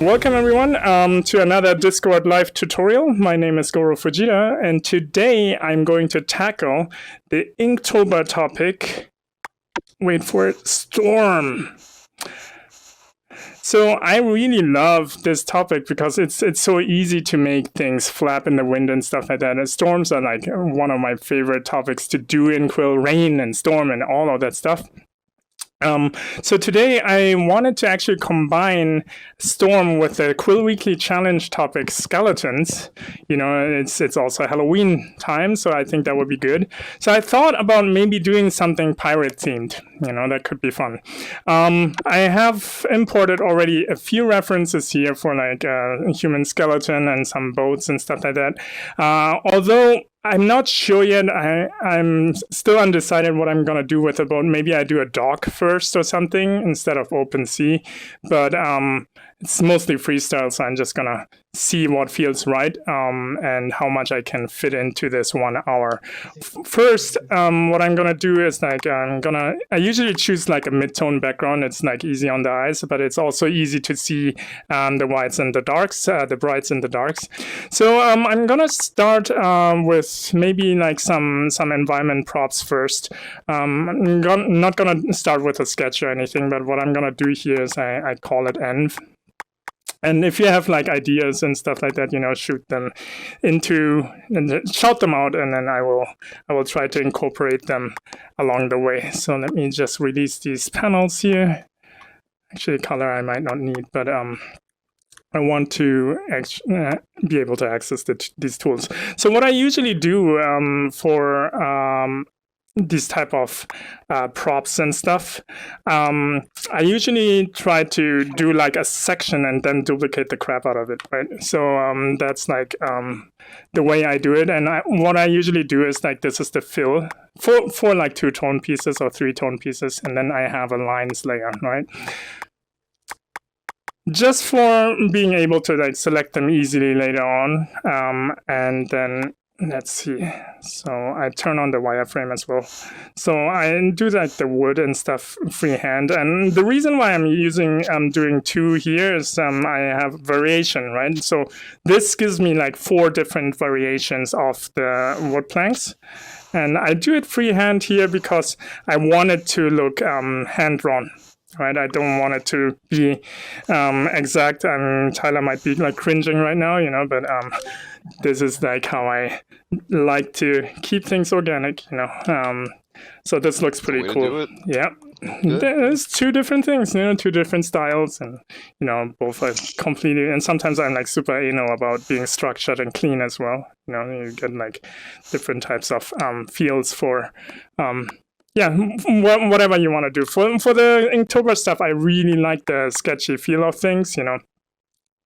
Welcome everyone to another Discord live tutorial. My name is Goro Fujita, and today I'm going to tackle the Inktober topic. Wait for it, storm. So I really love this topic because it's so easy to make things flap in the wind and stuff like that. And storms are like one of my favorite topics to do in Quill, rain and storm and all of that stuff. So today I wanted to actually combine Storm with the Quill Weekly challenge topic, skeletons. You know, it's also Halloween time, so I think that would be good. So I thought about maybe doing something pirate themed. You know, that could be fun. I have imported already a few references here for like a human skeleton and some boats and stuff like that. Although I'm not sure yet. I'm still undecided what I'm gonna do with the boat. Maybe I do a dock first or something instead of open sea. But it's mostly freestyle, so I'm just gonna see what feels right and how much I can fit into this 1 hour. First, what I'm gonna do is like I usually choose like a mid-tone background. It's like easy on the eyes, but it's also easy to see the whites and the darks, the brights and the darks. So I'm gonna start with maybe like some environment props first. I'm not gonna start with a sketch or anything, but what I'm gonna do here is I call it env. And if you have like ideas and stuff like that, you know, shoot them into and shout them out, and then I will try to incorporate them along the way. So let me just release these panels here. Actually, color I might not need, but I want to be able to access these tools. So what I usually do for these type of props and stuff, I usually try to do like a section and then duplicate the crap out of it, right? So that's like the way I do it. And what I usually do is like, this is the fill for like 2-tone pieces or 3-tone pieces, and then I have a lines layer, right? Just for being able to like select them easily later on, and then let's see. So I turn on the wireframe as well. So I do like the wood and stuff freehand. And the reason why I'm doing 2 here is I have variation, right? So this gives me like 4 different variations of the wood planks. And I do it freehand here because I want it to look hand-drawn. Right, I don't want it to be exact. Tyler might be like cringing right now, you know, but this is like how I like to keep things organic, you know. So this looks pretty cool. Yeah, there's 2 different things, you know, 2 different styles, and you know, both are completely. And sometimes I'm like super anal about being structured and clean as well. You know, you get like different types of feels for. Yeah, whatever you want to do. For the Inktober stuff, I really like the sketchy feel of things, you know.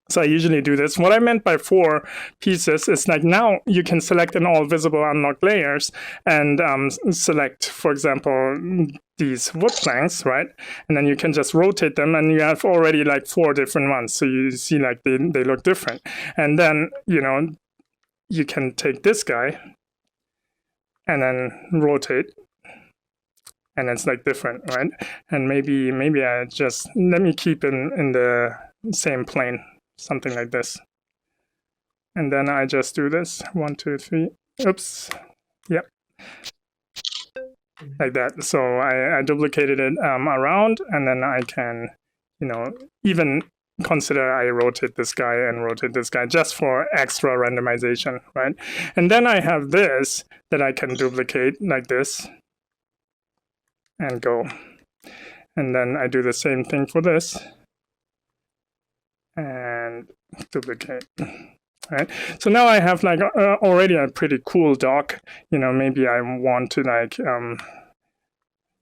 So I usually do this. What I meant by 4 pieces is like now you can select in all visible unlocked layers and select, for example, these wood planks, right? And then you can just rotate them and you have already like 4 different ones. So you see like they look different. And then, you know, you can take this guy and then rotate. And it's like different, right? And maybe I just, let me keep in the same plane, something like this. And then I just do this, 1, 2, 3, oops, yep. Like that, so I duplicated it around, and then I can, you know, even consider I rotate this guy and rotate this guy just for extra randomization, right? And then I have this that I can duplicate like this, and go. And then I do the same thing for this and duplicate. Right. So now I have like already a pretty cool dock. You know, maybe I want to like yeah,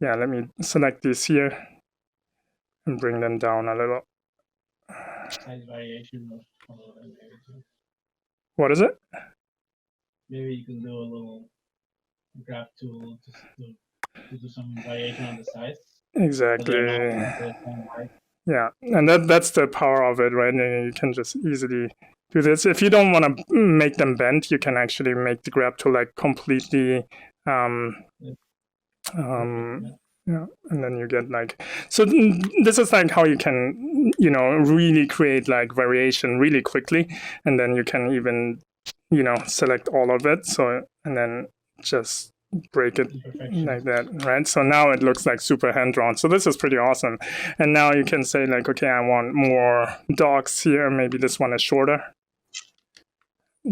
let me select these here and bring them down a little. Size variation of what is it? Maybe you can do a little grab tool to do some variation on the size. Exactly. Yeah, and that's the power of it, right? And you can just easily do this. If you don't want to make them bend, you can actually make the grab tool like completely yeah, and then you get like, so this is like how you can you know, really create like variation really quickly. And then you can even, you know, select all of it. So, and then just break it like that, right? So now it looks like super hand-drawn. So this is pretty awesome. And now you can say like, okay, I want more dogs here. Maybe this one is shorter.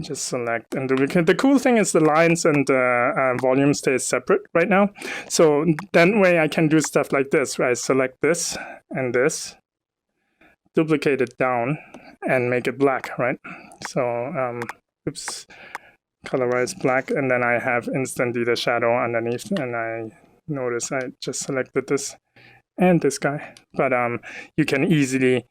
Just select and duplicate. The cool thing is the lines and the volume stays separate right now. So that way I can do stuff like this, where I select this and this, duplicate it down, and make it black, right? So, oops, colorize black, and then I have instantly the shadow underneath, and I notice I just selected this and this guy. But you can easily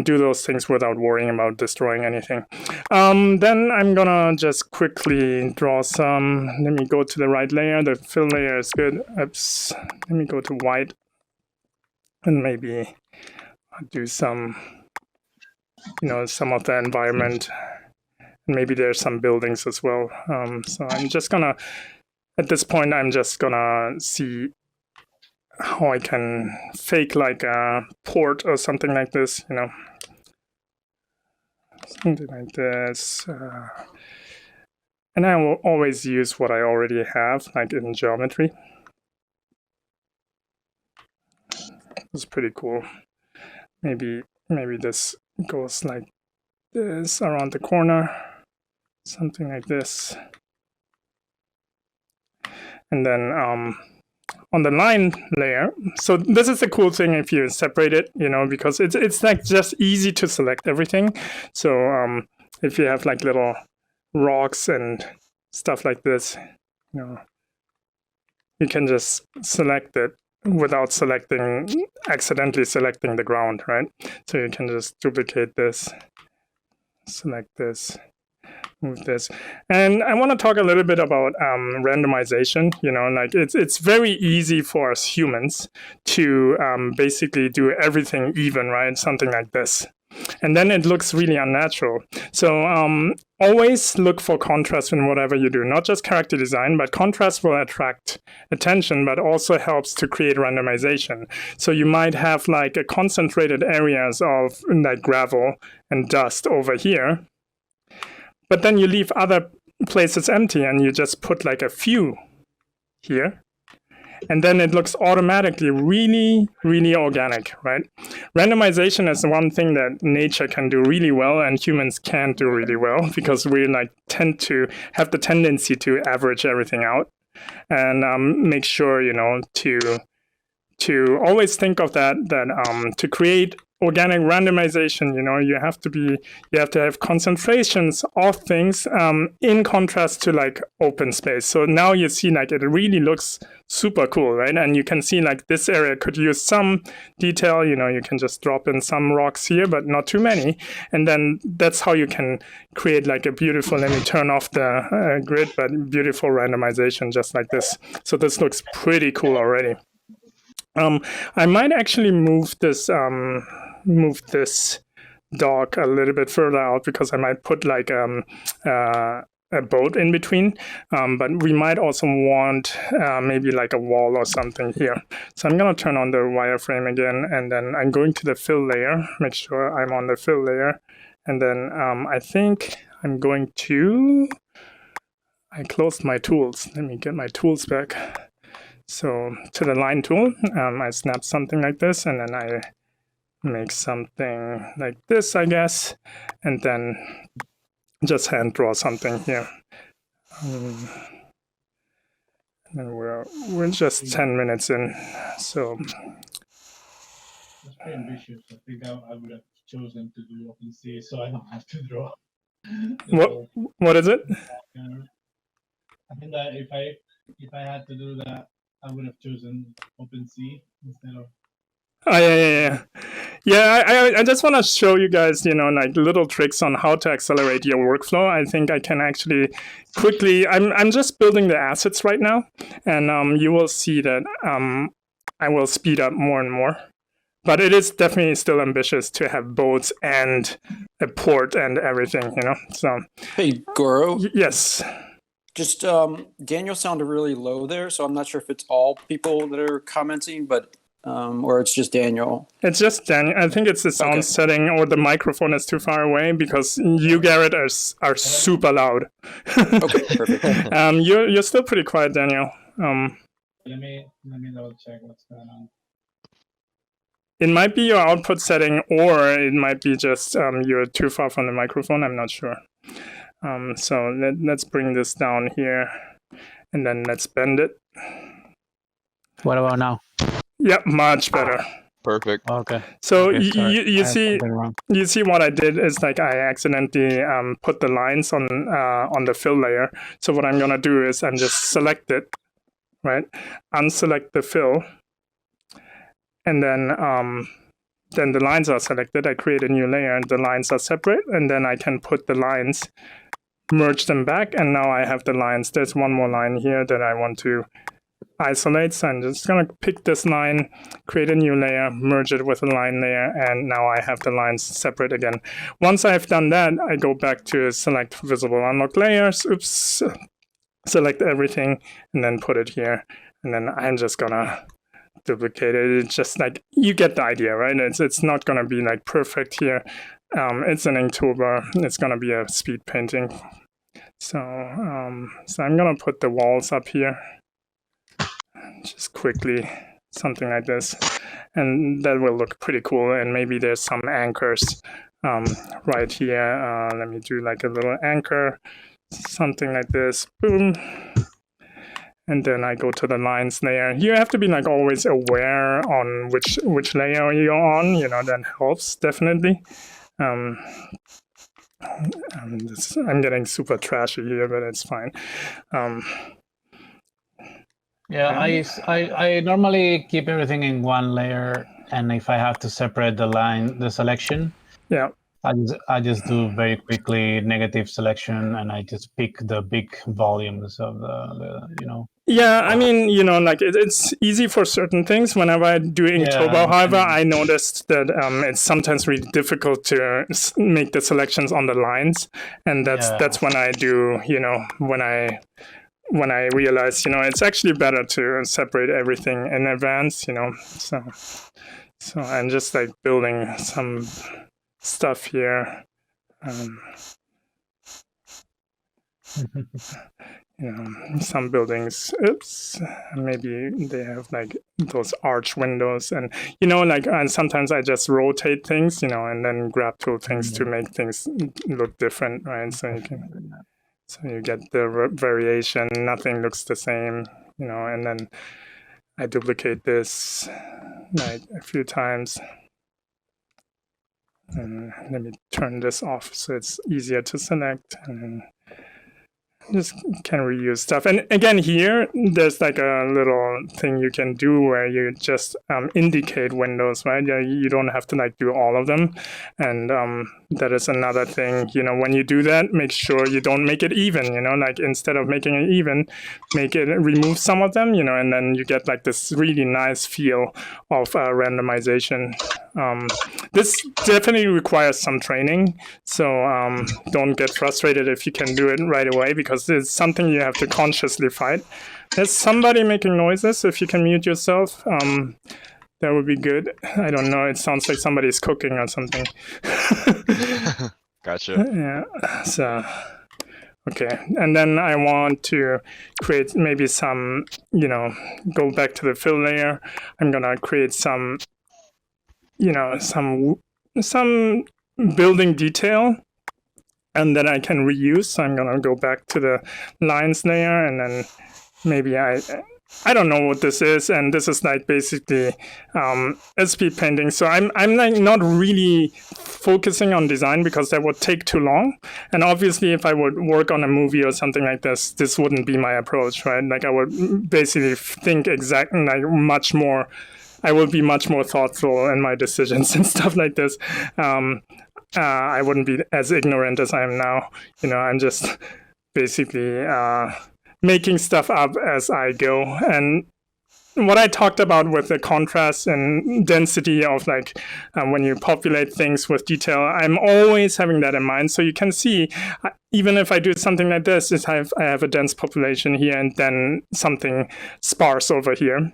do those things without worrying about destroying anything. Then I'm gonna just quickly draw some. Let me go to the right layer. The fill layer is good. Oops. Let me go to white and maybe do some, you know, some of the environment. Maybe there's some buildings as well. So I'm just gonna, at this point, I'm just gonna see how I can fake like a port or something like this, you know. Something like this. And I will always use what I already have, like in geometry. It's pretty cool. Maybe this goes like this around the corner. Something like this. And then on the line layer, so this is the cool thing if you separate it, you know, because it's like just easy to select everything. So if you have like little rocks and stuff like this, you know, you can just select it without accidentally selecting the ground, right? So you can just duplicate this, select this, move this. And I want to talk a little bit about randomization. You know, like it's very easy for us humans to basically do everything even, right? Something like this. And then it looks really unnatural. So always look for contrast in whatever you do, not just character design, but contrast will attract attention, but also helps to create randomization. So you might have like a concentrated areas of like gravel and dust over here, but then you leave other places empty and you just put like a few here. And then it looks automatically really, really organic, right? Randomization is one thing that nature can do really well and humans can't do really well because we like tend to have the tendency to average everything out and make sure, you know, to always think of that to create organic randomization, you know, you have to have concentrations of things in contrast to like open space. So now you see like it really looks super cool, right? And you can see like this area could use some detail, you know, you can just drop in some rocks here, but not too many. And then that's how you can create like a beautiful, let me turn off the grid, but beautiful randomization just like this. So this looks pretty cool already. I might actually move this dog a little bit further out because I might put like a boat in between, but we might also want maybe like a wall or something here. So I'm going to turn on the wireframe again, and then I'm going to the fill layer, make sure I'm on the fill layer, and then I think I'm going to, I closed my tools. Let me get my tools back. So to the line tool, I snap something like this, and then I make something like this, I guess, and then just hand draw something here. And then we're just 10 minutes in, so. That's pretty ambitious. I think I would have chosen to do OpenSea so I don't have to draw. What is it? I think that if I had to do that, I would have chosen OpenSea instead of. Oh, yeah. I just want to show you guys, you know, like little tricks on how to accelerate your workflow. I think I can actually quickly. I'm just building the assets right now, and you will see that I will speed up more and more. But it is definitely still ambitious to have boats and a port and everything, you know. So. Hey, Goro. Yes. Just Daniel sounded really low there, so I'm not sure if it's all people that are commenting, but or it's just Daniel? It's just Daniel. I think it's the sound setting, or the microphone is too far away, because you, Garrett, are super loud. Okay, perfect. You're still pretty quiet, Daniel. Let me double check what's going on. It might be your output setting, or it might be just you're too far from the microphone. I'm not sure. So let's bring this down here, and then let's bend it. What about now? Yep, much better. Perfect. Okay. So Okay, sorry. you see, something wrong. you see what I did is like I accidentally put the lines on the fill layer. So what I'm gonna do is I'm just select it, right? Unselect the fill, and then the lines are selected. I create a new layer, and the lines are separate, and then I can put the lines, merge them back, and now I have the lines. There's one more line here that I want to isolate, so I'm just gonna pick this line, create a new layer, merge it with a line layer, and now I have the lines separate again. Once I've done that, I go back to select visible unlock layers, select everything, and then put it here, and then I'm just gonna duplicate it. It's just like, you get the idea, right? It's not gonna be like perfect here. It's an Inktober. It's gonna be a speed painting. So I'm gonna put the walls up here, just quickly, something like this, and that will look pretty cool. And maybe there's some anchors right here. Let me do like a little anchor, something like this. Boom. And then I go to the lines layer. You have to be like always aware on which layer you're on. That helps definitely. I'm getting super trashy here, but it's fine. Yeah, I normally keep everything in one layer, and if I have to separate the selection, yeah, I just do very quickly negative selection, and I just pick the big volumes of the. Yeah, I mean, like it's easy for certain things. Whenever I do Inktober, however, I noticed that it's sometimes really difficult to make the selections on the lines, and that's when I do, when I realize, it's actually better to separate everything in advance, So I'm just like building some stuff here. Some buildings, maybe they have like those arch windows, and and sometimes I just rotate things, and then grab tool things to make things look different, right? So you get the variation. Nothing looks the same, and then I duplicate this like a few times. And let me turn this off so it's easier to select, and then just can reuse stuff. And again, here there's like a little thing you can do where you just indicate windows, right? Yeah, you don't have to like do all of them. And that is another thing, when you do that, make sure you don't make it even, like instead of making it even, remove some of them, and then you get like this really nice feel of randomization. This definitely requires some training, so don't get frustrated if you can do it right away, because it's something you have to consciously fight. There's somebody making noises. If you can mute yourself, that would be good. I don't know. It sounds like somebody's cooking or something. Gotcha. Yeah. So, okay. And then I want to create maybe some, go back to the fill layer. I'm going to create some, some building detail, and then I can reuse. So I'm going to go back to the lines layer, and then maybe I don't know what this is, and this is like basically a speed painting. So I'm like not really focusing on design, because that would take too long. And obviously, if I would work on a movie or something like this wouldn't be my approach, right? Like I would basically think exactly like much more. I would be much more thoughtful in my decisions and stuff like this. I wouldn't be as ignorant as I am now. I'm just basically making stuff up as I go. And what I talked about with the contrast and density of like when you populate things with detail, I'm always having that in mind. So you can see, even if I do something like this, I have a dense population here and then something sparse over here.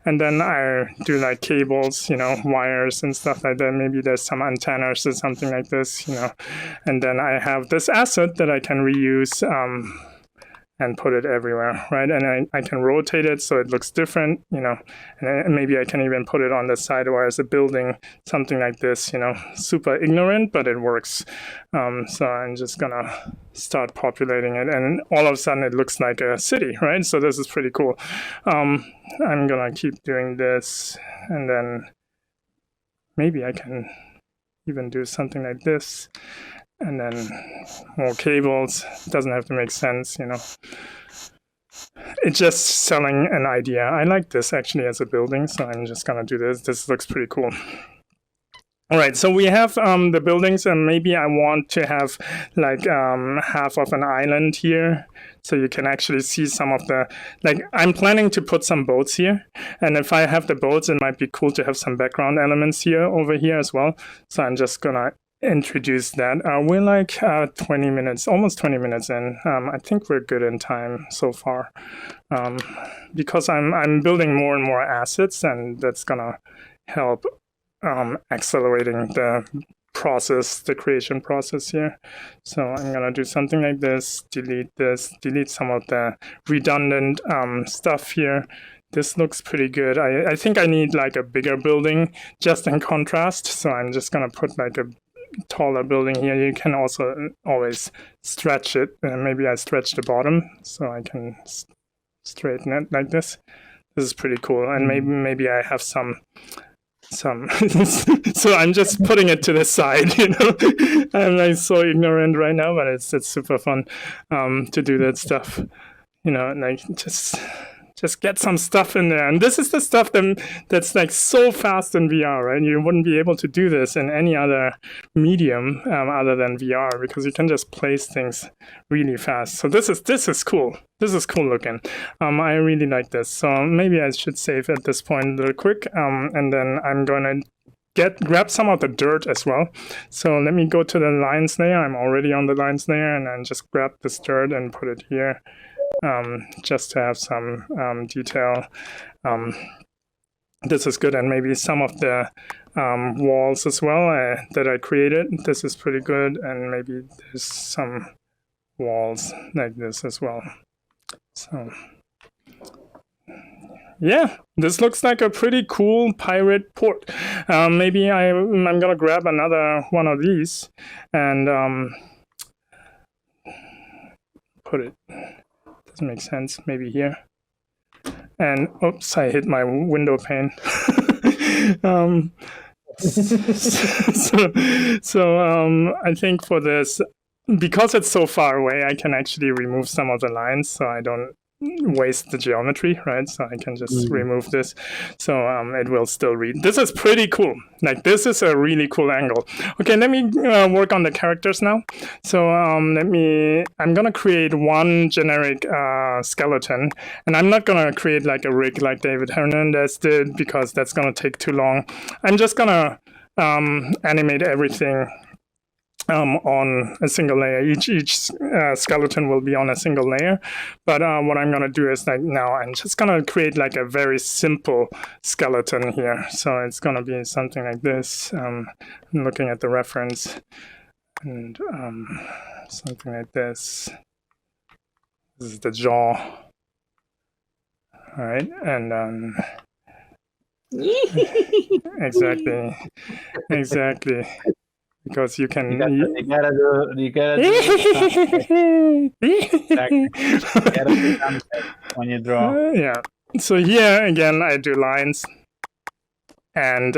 And then I do like cables, wires and stuff like that. Maybe there's some antennas or something like this, and then I have this asset that I can reuse and put it everywhere, right? And I can rotate it so it looks different, and maybe I can even put it on the side or as a building, something like this, super ignorant, but it works. So I'm just gonna start populating it, and all of a sudden it looks like a city, right? So this is pretty cool. I'm gonna keep doing this, and then maybe I can even do something like this. And then more cables. Doesn't have to make sense, It's just selling an idea. I like this actually as a building, so I'm just gonna do this. This looks pretty cool. All right, so we have the buildings, and maybe I want to have like half of an island here, so you can actually see some of the, like I'm planning to put some boats here, and if I have the boats, it might be cool to have some background elements here over here as well. So I'm just gonna introduce that. We're like 20 minutes, almost 20 minutes in. I think we're good in time so far, because I'm building more and more assets, and that's gonna help accelerating the process, the creation process here. So I'm gonna do something like this, delete some of the redundant stuff here. This looks pretty good. I think I need like a bigger building just in contrast. So I'm just gonna put like a taller building here. You can also always stretch it, and maybe I stretch the bottom so I can straighten it like this. This is pretty cool, and maybe I have some so I'm just putting it to the side, I'm like so ignorant right now, but it's super fun to do that stuff, like just get some stuff in there. And this is the stuff that's like so fast in VR, right? You wouldn't be able to do this in any other medium other than VR, because you can just place things really fast. So this is cool. This is cool looking. I really like this. So maybe I should save at this point real quick, and then I'm gonna grab some of the dirt as well. So let me go to the lines layer. I'm already on the lines layer, and then just grab this dirt and put it here. Just to have some detail. This is good, and maybe some of the walls as well that I created. This is pretty good, and maybe there's some walls like this as well. So yeah, this looks like a pretty cool pirate port. Maybe I'm gonna grab another one of these and put it. Doesn't make sense. Maybe here. And oops, I hit my window pane. So I think for this, because it's so far away, I can actually remove some of the lines, so I don't waste the geometry, right? So I can just remove this, so it will still read. This is pretty cool. Like, this is a really cool angle. Okay, let me work on the characters now. So I'm gonna create one generic skeleton, and I'm not gonna create like a rig like David Hernandez did, because that's gonna take too long. I'm just gonna animate everything on a single layer. Each skeleton will be on a single layer, but what I'm gonna do is, like, now I'm just gonna create like a very simple skeleton here. So it's gonna be something like this. I'm looking at the reference, and something like this. This is the jaw. All right, and exactly. Because you can. You gotta do when you draw. Yeah. So here again, I do lines and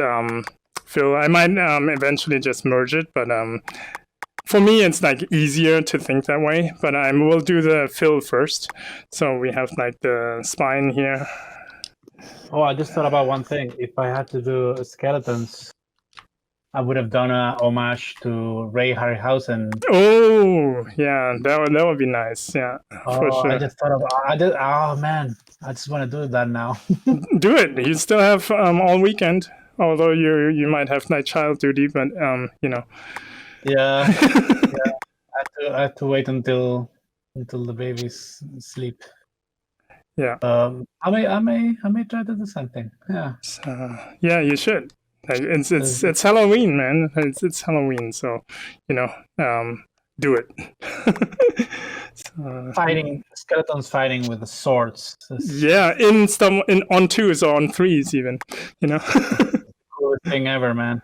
fill. I might eventually just merge it, but for me, it's like easier to think that way. But I will do the fill first. So we have like the spine here. Oh, I just thought about one thing. If I had to do skeletons, I would have done a homage to Ray Harryhausen. Oh, yeah, that would be nice. Yeah, for Oh, sure. I just thought of. Oh man, I just want to do that now. Do it. You still have all weekend. Although you might have night child duty, but you know. Yeah. I have to wait until the babies sleep. Yeah. I may try to do something. Yeah. So, yeah, you should. Like, it's Halloween, man. It's Halloween, so you know, do it. So, Fighting skeletons fighting with the swords. yeah, in on twos or on threes even, you know. Coolest thing ever, man.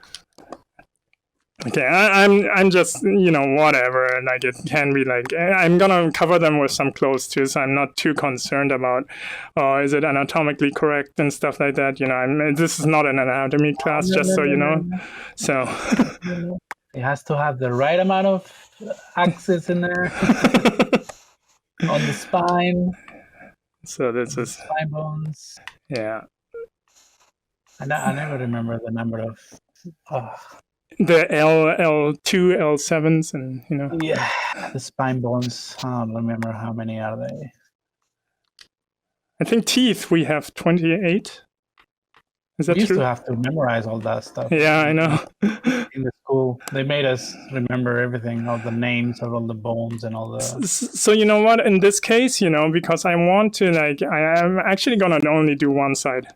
Okay, I'm just, you know, whatever. Like, it can be like, I'm gonna cover them with some clothes too, so I'm not too concerned about, is it anatomically correct and stuff like that. You know, this is not an anatomy class, just so you know. So it has to have the right amount of axis in there on the spine. So this is spine bones. Yeah. I never remember the number of. The L2, L7s, and you know. Yeah, the spine bones. I don't remember how many are they. I think teeth we have 28. Is that we used true? to have to memorize all that stuff. Yeah, I know. In the school, they made us remember everything, all the names of all the bones and all the. So you know what? In this case, you know, because I want to I'm actually gonna only do one side.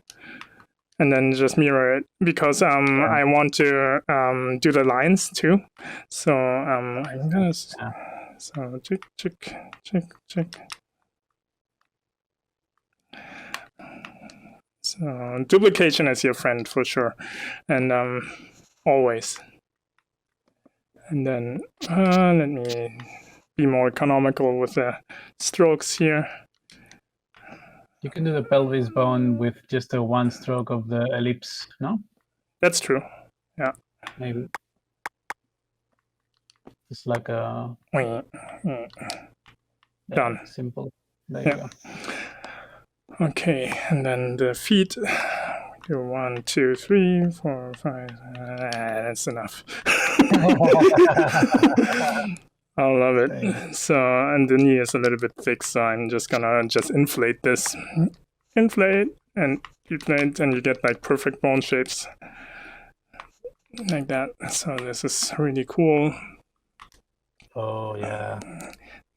And then just mirror it because I want to do the lines too. So I'm gonna so check. So duplication is your friend for sure, and always. And then let me be more economical with the strokes here. You can do the pelvis bone with just a one stroke of the ellipse, no? That's true. Yeah. Maybe. It's like a. Done. Simple. There you go. Okay, and then the feet. Do 1, 2, 3, 4, 5. That's enough. I love it. So, and the knee is a little bit thick, so I'm just gonna inflate this. Inflate, and you get like perfect bone shapes. Like that. So this is really cool. Oh, yeah.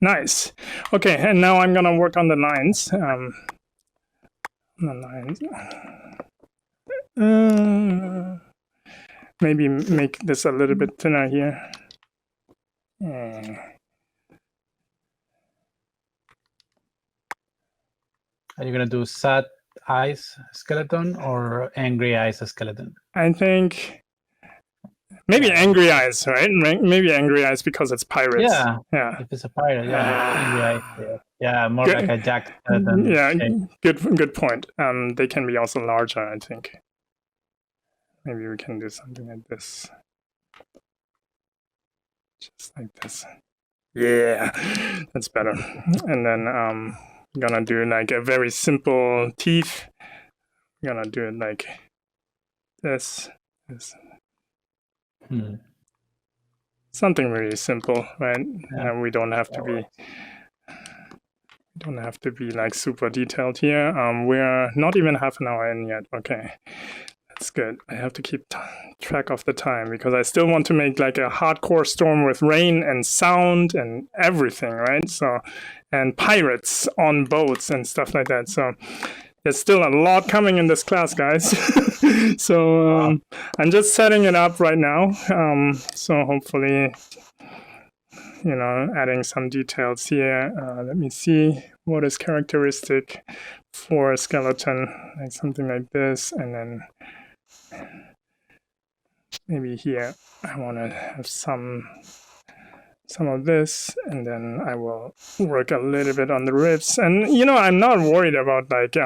Nice. Okay, and now I'm gonna work on the lines. Maybe make this a little bit thinner here. Are you gonna do sad eyes skeleton or angry eyes skeleton? I think maybe angry eyes, right? Maybe angry eyes because it's pirates. Yeah. If it's a pirate, angry eyes. Yeah, more like a jack skeleton. Yeah, shape. good point. They can be also larger, I think. Maybe we can do something like this. Just like this. Yeah, that's better. And then I'm gonna do like a very simple teeth. I'm gonna do it like this. Something really simple, right? Yeah. We don't have to be like super detailed here. We're not even half an hour in yet. Okay. That's good. I have to keep track of the time because I still want to make like a hardcore storm with rain and sound and everything, right? So, and pirates on boats and stuff like that. So there's still a lot coming in this class, guys. So I'm just setting it up right now. So hopefully, you know, adding some details here. Let me see what is characteristic for a skeleton, like something like this, and then maybe here I want to have some of this, and then I will work a little bit on the ribs. And you know, I'm not worried about like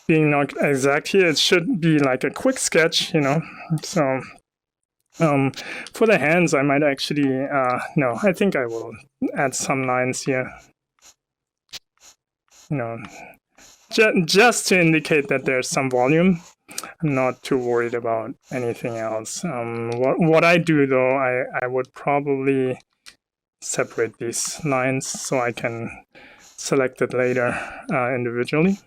being not exact here. It should be like a quick sketch, you know. So for the hands, I might actually no, I think I will add some lines here, you know, just to indicate that there's some volume. I'm not too worried about anything else. What I do though, I would probably separate these lines so I can select it later individually.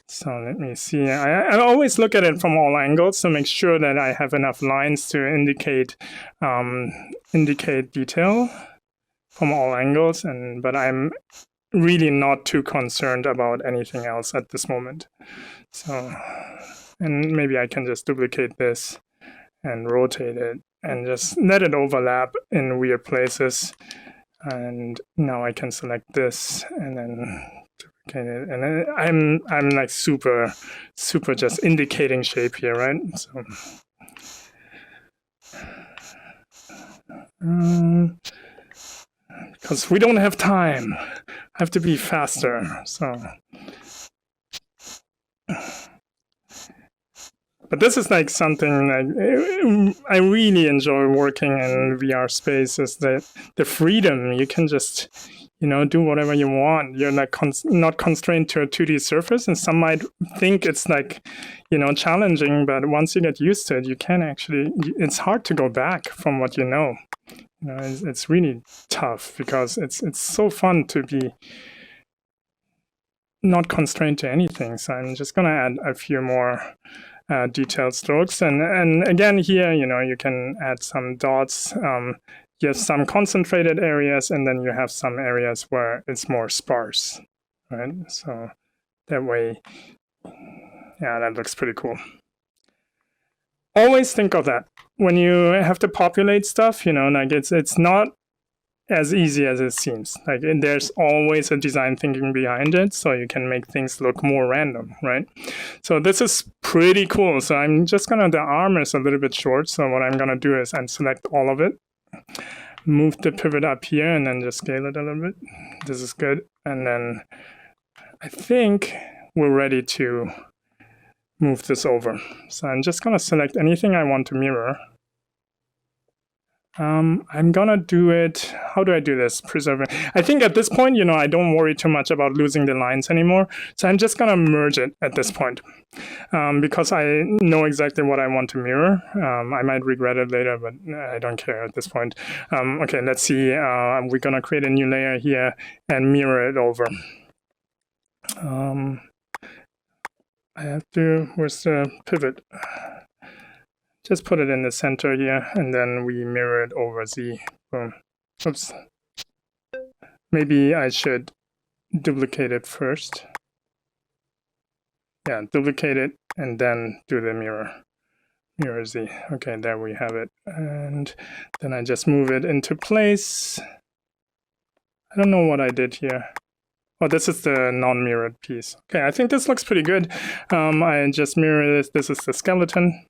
So let me see. I always look at it from all angles to make sure that I have enough lines to indicate detail from all angles. But I'm really not too concerned about anything else at this moment. So, and maybe I can just duplicate this and rotate it and just let it overlap in weird places. And now I can select this and then duplicate it. And then I'm like super just indicating shape here, right? So because we don't have time. I have to be faster. So but this is like something like I really enjoy working in VR space is that the freedom. You can just, do whatever you want. You're like not constrained to a 2D surface, and some might think it's like, challenging, but once you get used to it, you can actually, it's hard to go back from what you know. It's really tough because it's so fun to be not constrained to anything. So I'm just gonna add a few more detailed strokes, and again here, you can add some dots. You have some concentrated areas, and then you have some areas where it's more sparse, right? So that way, yeah, that looks pretty cool. Always think of that when you have to populate stuff. Like it's not as easy as it seems. Like there's always a design thinking behind it, so you can make things look more random, right? So this is pretty cool. So I'm just the arm is a little bit short, so what I'm gonna do is select all of it, move the pivot up here, and then just scale it a little bit. This is good. And then I think we're ready to move this over. So I'm just gonna select anything I want to mirror. I'm gonna do it. How do I do this? Preserving. I think at this point, I don't worry too much about losing the lines anymore. So I'm just gonna merge it at this point because I know exactly what I want to mirror. I might regret it later, but I don't care at this point. Okay, let's see. We're gonna create a new layer here and mirror it over. I have to. Where's the pivot? Just put it in the center here, and then we mirror it over Z. Boom. Oops. Maybe I should duplicate it first. Yeah, duplicate it, and then do the mirror. Mirror Z. Okay, there we have it. And then I just move it into place. I don't know what I did here. Oh, this is the non-mirrored piece. Okay, I think this looks pretty good. I just mirror this. This is the skeleton.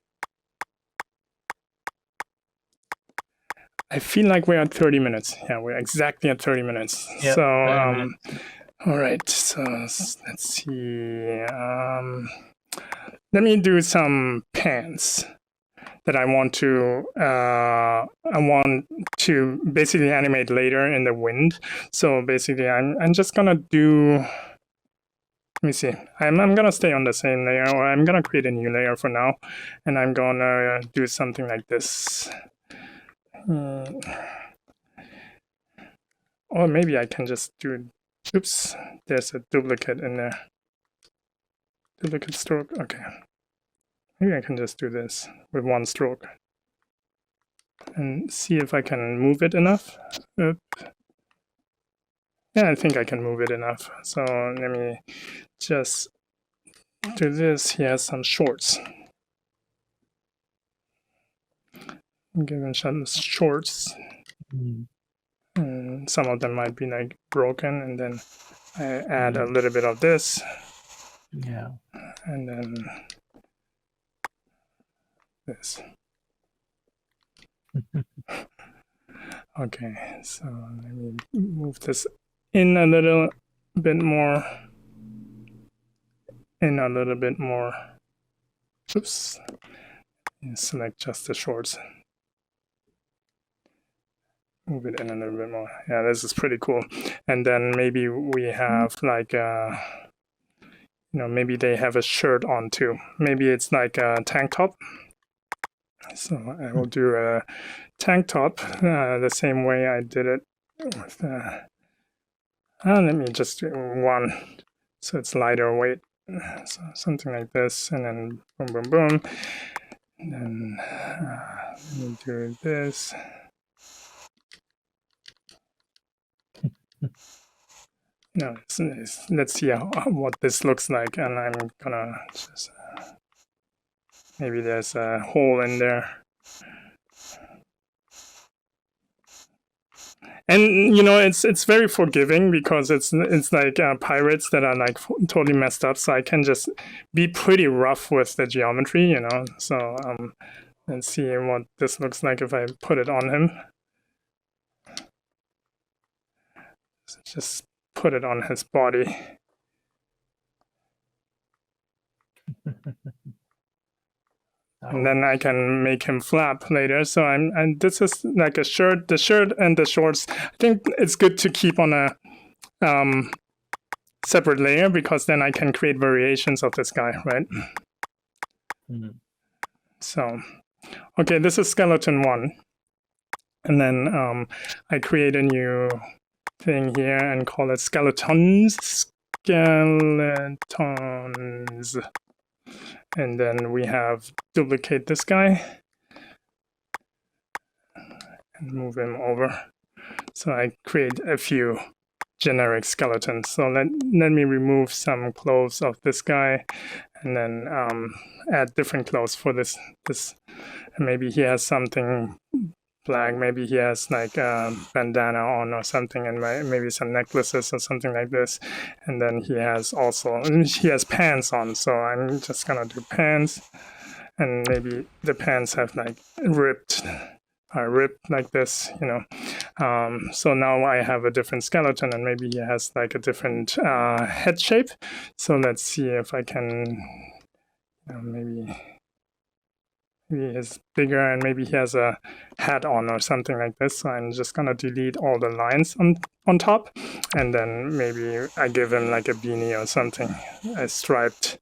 I feel like we're at 30 minutes. Yeah, we're exactly at 30 minutes. Yep, So, 30 minutes. all right. So let's see. Let me do some pans that I want to basically animate later in the wind. So basically, I'm just gonna do. Let me see. I'm gonna stay on the same layer, or I'm gonna create a new layer for now, and I'm gonna do something like this. Or maybe I can just do. Oops, there's a duplicate in there. Duplicate stroke. Okay. Maybe I can just do this with one stroke and see if I can move it enough. Yeah, I think I can move it enough. So let me just do this. He has some shorts. Give him some shorts. And some of them might be like broken, and then I add a little bit of this. Yeah. And then this. Okay, so let me move this in a little bit more. Oops. And select just the shorts. Move it in a little bit more. Yeah, this is pretty cool. And then maybe we have like maybe they have a shirt on too. Maybe it's like a tank top. So I will do a tank top the same way I did it with let me just do one so it's lighter weight. So something like this, and then boom, boom, boom. And then let me do this. No, let's see what this looks like, and I'm gonna just maybe there's a hole in there. And it's very forgiving because it's like pirates that are like totally messed up, so I can just be pretty rough with the geometry, So let's see what this looks like if I put it on him. So just put it on his body. And then I can make him flap later. So and this is like a shirt. The shirt and the shorts, I think it's good to keep on a separate layer because then I can create variations of this guy, right? Mm-hmm. So, okay, this is skeleton 1. And then I create a new thing here and call it skeletons. Skeletons. And then we have duplicate this guy and move him over. So I create a few generic skeletons. So let me remove some clothes of this guy and then add different clothes for this. And maybe he has something black. Maybe he has like a bandana on or something, and maybe some necklaces or something like this. And then he has pants on. So I'm just gonna do pants, and maybe the pants have like ripped like this, So now I have a different skeleton, and maybe he has like a different head shape. So let's see if I can, maybe he is bigger, and maybe he has a hat on or something like this. So I'm just gonna delete all the lines on top, and then maybe I give him like a beanie or something, a striped.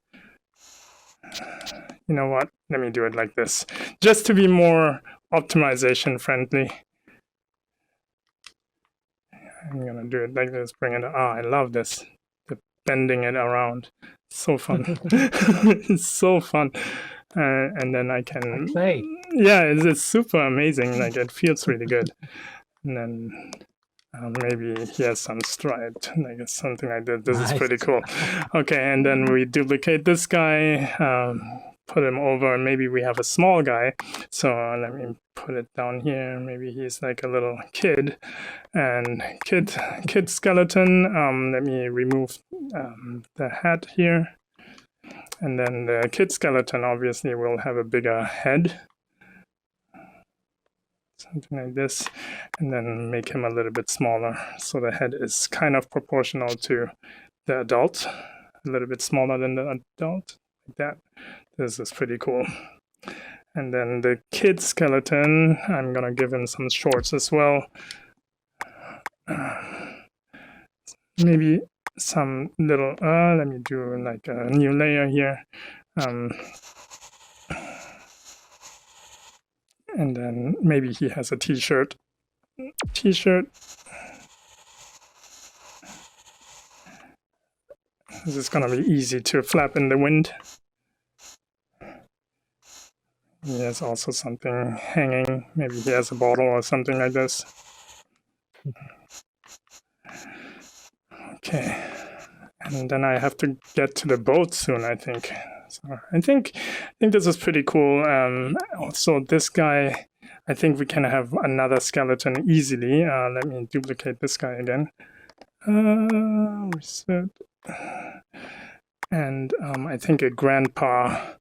You know what? Let me do it like this, just to be more optimization friendly. I'm gonna do it like this, bring it. I love this. The bending it around. So fun. It's so fun. And then I can. Yeah, it's super amazing. Like it feels really good. And then maybe he has some striped, like something like that. This is pretty cool. Okay, and then we duplicate this guy. Put him over, and maybe we have a small guy. So let me put it down here. Maybe he's like a little kid, and kid skeleton. Let me remove the hat here, and then the kid skeleton obviously will have a bigger head, something like this, and then make him a little bit smaller. So the head is kind of proportional to the adult, a little bit smaller than the adult, like that. This is pretty cool. And then the kid skeleton, I'm gonna give him some shorts as well. Maybe some little, let me do like a new layer here. And then maybe he has a t-shirt. This is gonna be easy to flap in the wind. He has also something hanging. Maybe he has a bottle or something like this. Okay. And then I have to get to the boat soon, I think. So I think this is pretty cool. Also, this guy, I think we can have another skeleton easily. Let me duplicate this guy again. Reset. And I think a grandpa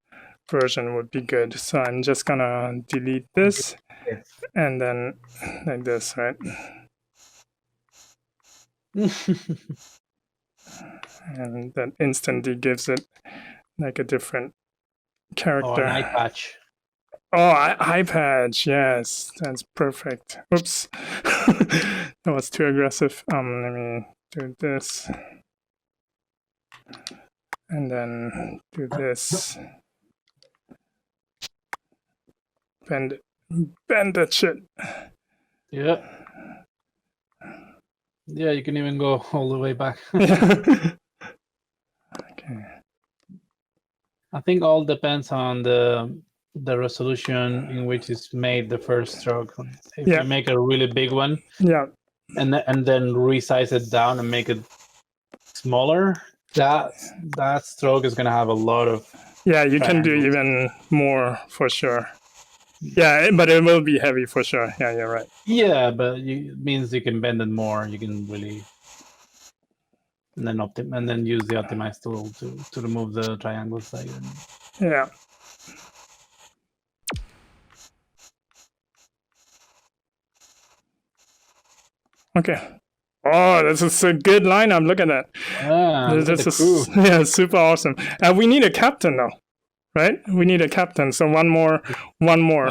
version would be good. So I'm just gonna delete this and then like this, right? And that instantly gives it like a different character. Oh, an eye patch. Oh, eye patch. Yes, that's perfect. Oops, that was too aggressive. Let me do this. And then do this. Bend that shit. Yeah. Yeah, you can even go all the way back. Okay. I think all depends on the resolution in which it's made the first stroke. If Yeah. you make a really big one Yeah. and then resize it down and make it smaller, that stroke is gonna have a lot of Yeah, you can do triangles. even more for sure. Yeah, but it will be heavy for sure. Yeah, you're right. Yeah, but it means you can bend it more. You can really and then use the optimize tool to remove the triangles that you need. Yeah. Okay. Oh, this is a good lineup. Look at that. Look at the crew. Yeah, super awesome. We need a captain though, right? We need a captain. So one more. One more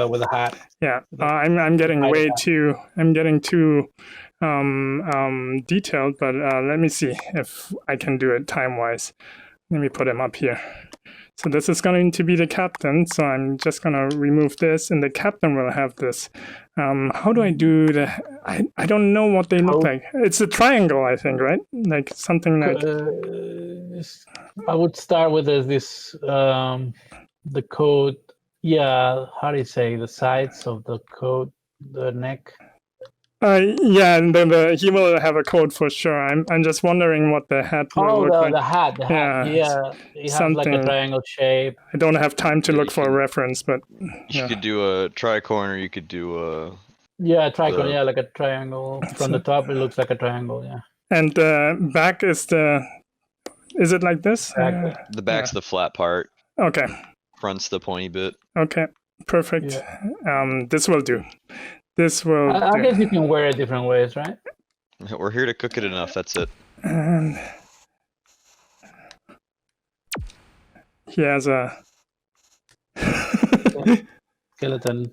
with a hat. Yeah, I'm getting way too. I'm getting too detailed, but let me see if I can do it time wise. Let me put him up here. So this is going to be the captain. So I'm just going to remove this, and the captain will have this. How do I do the? I don't know what they look like. It's a triangle, I think, right? Like something like. I would start with this the code. Yeah, how do you say the sides of the code, the neck? Yeah, and then he will have a code for sure. I'm just wondering what the hat will look like. The hat. Yeah, it has like a triangle shape. I don't have time to look for a reference, but you could do a tricorn, or you could do a tricorn. Yeah, like a triangle from the top. It looks like a triangle. Yeah. And back is the. Is it like this? The back's the flat part. Okay. Front's the pointy bit. Okay. Perfect. Yeah. This will do. This will. I guess you can wear it different ways, right? We're here to cook it enough. That's it. And he has a skeleton.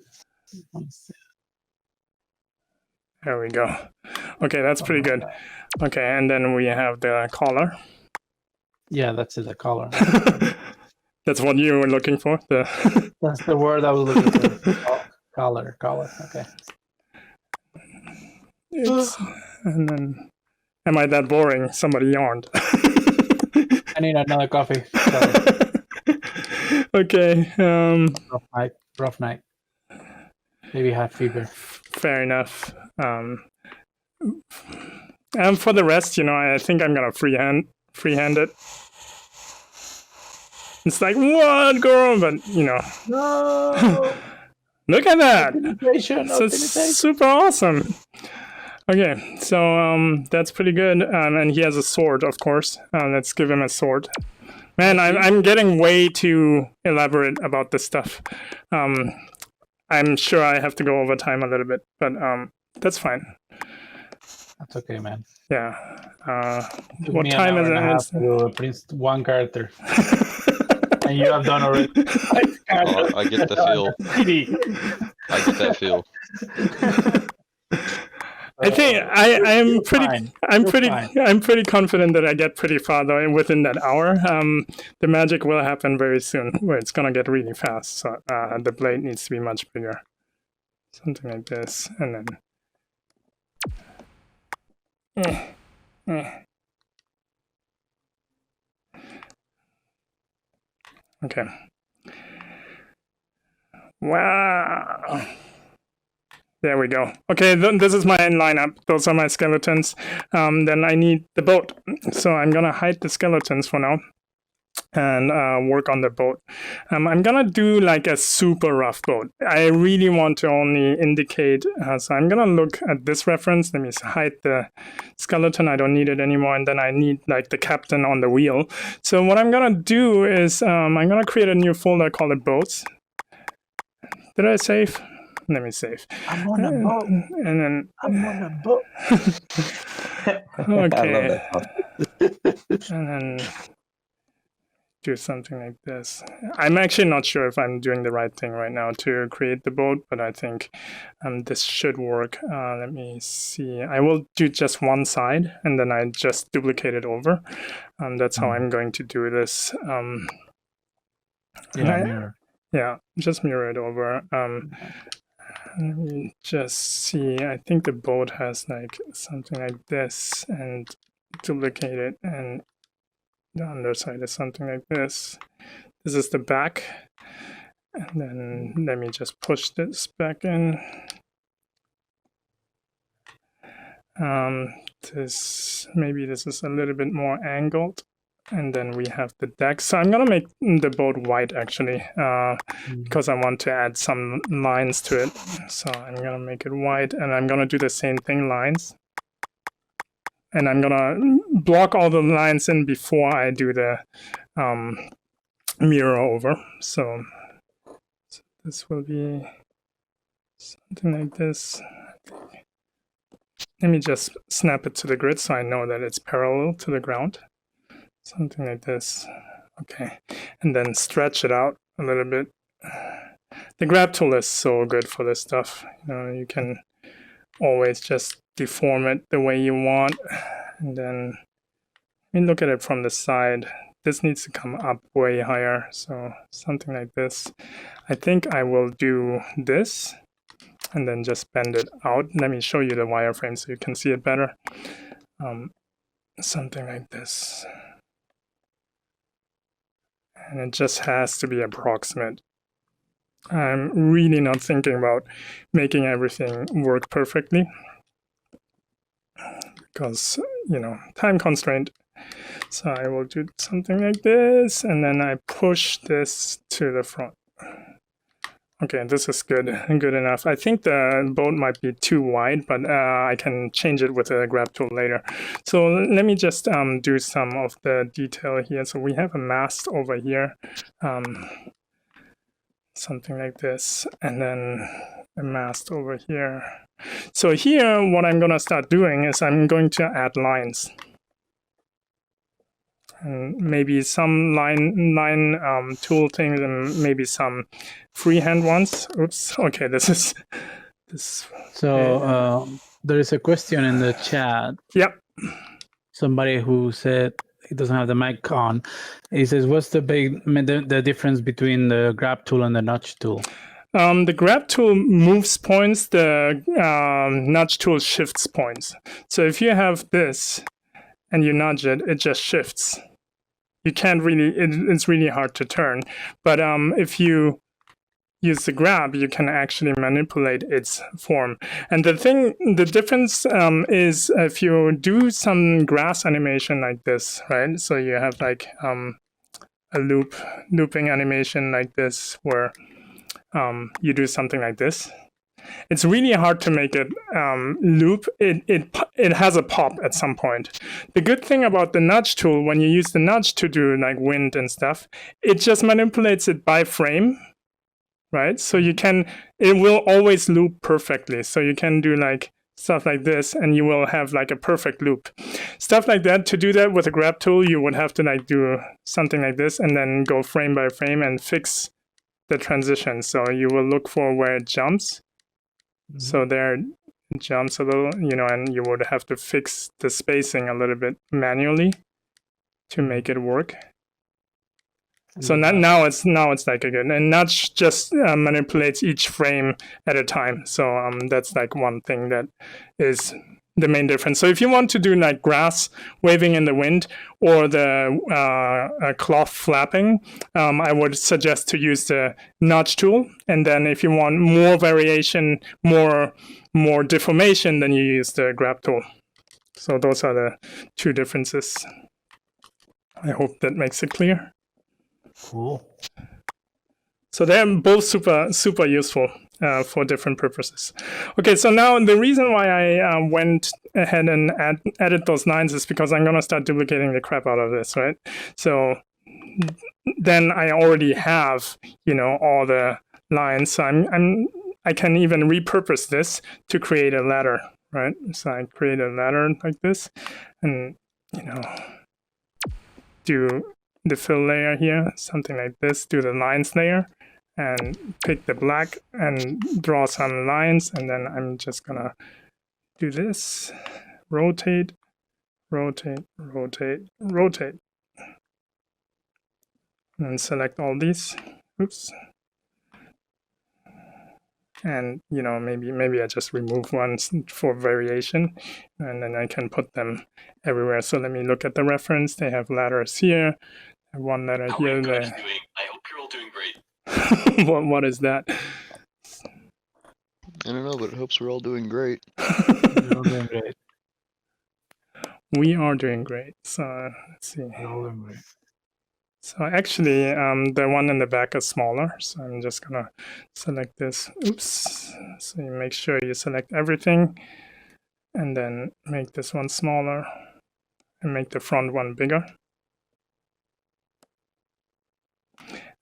There we go. Okay, that's pretty good. Okay, and then we have the collar. Yeah, that's it. The collar. That's what you were looking for. That's the word I was looking for. Collar. Okay. And then, am I that boring? Somebody yawned. I need another coffee. Okay. Rough night. Maybe have fever. Fair enough. And for the rest, I think I'm gonna freehand it. It's like, what, girl? But No. Look at that. It's super awesome. Okay, so that's pretty good. And he has a sword, of course. Let's give him a sword. Man, I'm getting way too elaborate about this stuff. I'm sure I have to go over time a little bit, but that's fine. That's okay, man. Yeah. What time is it? To print one character. And you have done already. I get the feel. I get that feel. I think I'm pretty confident that I get pretty far though within that hour. The magic will happen very soon where it's gonna get really fast. So the blade needs to be much bigger. Something like this, and then okay. Wow. There we go. Okay, this is my lineup. Those are my skeletons. Then I need the boat. So I'm going to hide the skeletons for now and work on the boat. I'm going to do like a super rough boat. I really want to only indicate. So I'm going to look at this reference. Let me hide the skeleton. I don't need it anymore. And then I need like the captain on the wheel. So what I'm going to do is I'm going to create a new folder called boats. Did I save? Let me save. I'm on a boat. And then I'm on a boat. Okay. I love that. And then do something like this. I'm actually not sure if I'm doing the right thing right now to create the boat, but I think this should work. Let me see. I will do just one side, and then I just duplicate it over. That's how I'm going to do this. Mirror. Yeah, just mirror it over. Let me just see. I think the boat has like something like this, and duplicate it, and the underside is something like this. This is the back, and then let me just push this back in. Maybe this is a little bit more angled, and then we have the deck. So I'm gonna make the boat white actually, because I want to add some lines to it. So I'm gonna make it white, and I'm gonna do the same thing, lines. And I'm gonna block all the lines in before I do the mirror over. So this will be something like this. Let me just snap it to the grid so I know that it's parallel to the ground. Something like this. Okay. And then stretch it out a little bit. The grab tool is so good for this stuff. You can always just deform it the way you want. And then look at it from the side. This needs to come up way higher. So something like this. I think I will do this and then just bend it out. Let me show you the wireframe so you can see it better. Something like this. And it just has to be approximate. I'm really not thinking about making everything work perfectly because, time constraint. So I will do something like this, and then I push this to the front. Okay, this is good enough. I think the boat might be too wide, but I can change it with a grab tool later. So let me just do some of the detail here. So we have a mast over here, something like this, and then a mast over here. So here, what I'm gonna start doing is I'm going to add lines. And maybe some line tool things, and maybe some freehand ones. Oops. Okay, this. So there is a question in the chat. Yep. Somebody who said he doesn't have the mic on. He says, "What's the difference between the grab tool and the nudge tool?" The grab tool moves points. The nudge tool shifts points. So if you have this and you nudge it, it just shifts. You can't really, it's really hard to turn. But if you use the grab, you can actually manipulate its form. And the difference is if you do some grass animation like this, right? So you have like a looping animation like this, where you do something like this. It's really hard to make it loop. It has a pop at some point. The good thing about the nudge tool, when you use the nudge to do like wind and stuff, it just manipulates it by frame, right? So it will always loop perfectly. So you can do like stuff like this, and you will have like a perfect loop. Stuff like that, to do that with a grab tool, you would have to like do something like this, and then go frame by frame and fix the transition. So you will look for where it jumps. So there it jumps a little, and you would have to fix the spacing a little bit manually to make it work. So now it's like again, and nudge just manipulates each frame at a time. So that's like one thing that is the main difference. So if you want to do like grass waving in the wind or the cloth flapping, I would suggest to use the nudge tool. And then if you want more variation, more deformation, then you use the grab tool. So those are the two differences. I hope that makes it clear. Cool. So they're both super useful for different purposes. Okay, so now the reason why I went ahead and added those lines is because I'm gonna start duplicating the crap out of this, right? So then I already have, all the lines. So I can even repurpose this to create a ladder, right? So I create a ladder like this, and do the fill layer here, something like this, do the lines layer, and pick the black and draw some lines, and then I'm just gonna do this, rotate, rotate, rotate, rotate, and then select all these. Oops. And maybe I just remove ones for variation, and then I can put them everywhere. So let me look at the reference. They have letters here, one letter How here. are you guys There. doing? I hope you're all doing great. What is that? I don't know, but it hopes we're all doing great. You're all doing great. We are doing great. So let's see. You're all doing great. So actually, the one in the back is smaller. So I'm just gonna select this. Oops. So you make sure you select everything, and then make this one smaller, and make the front one bigger.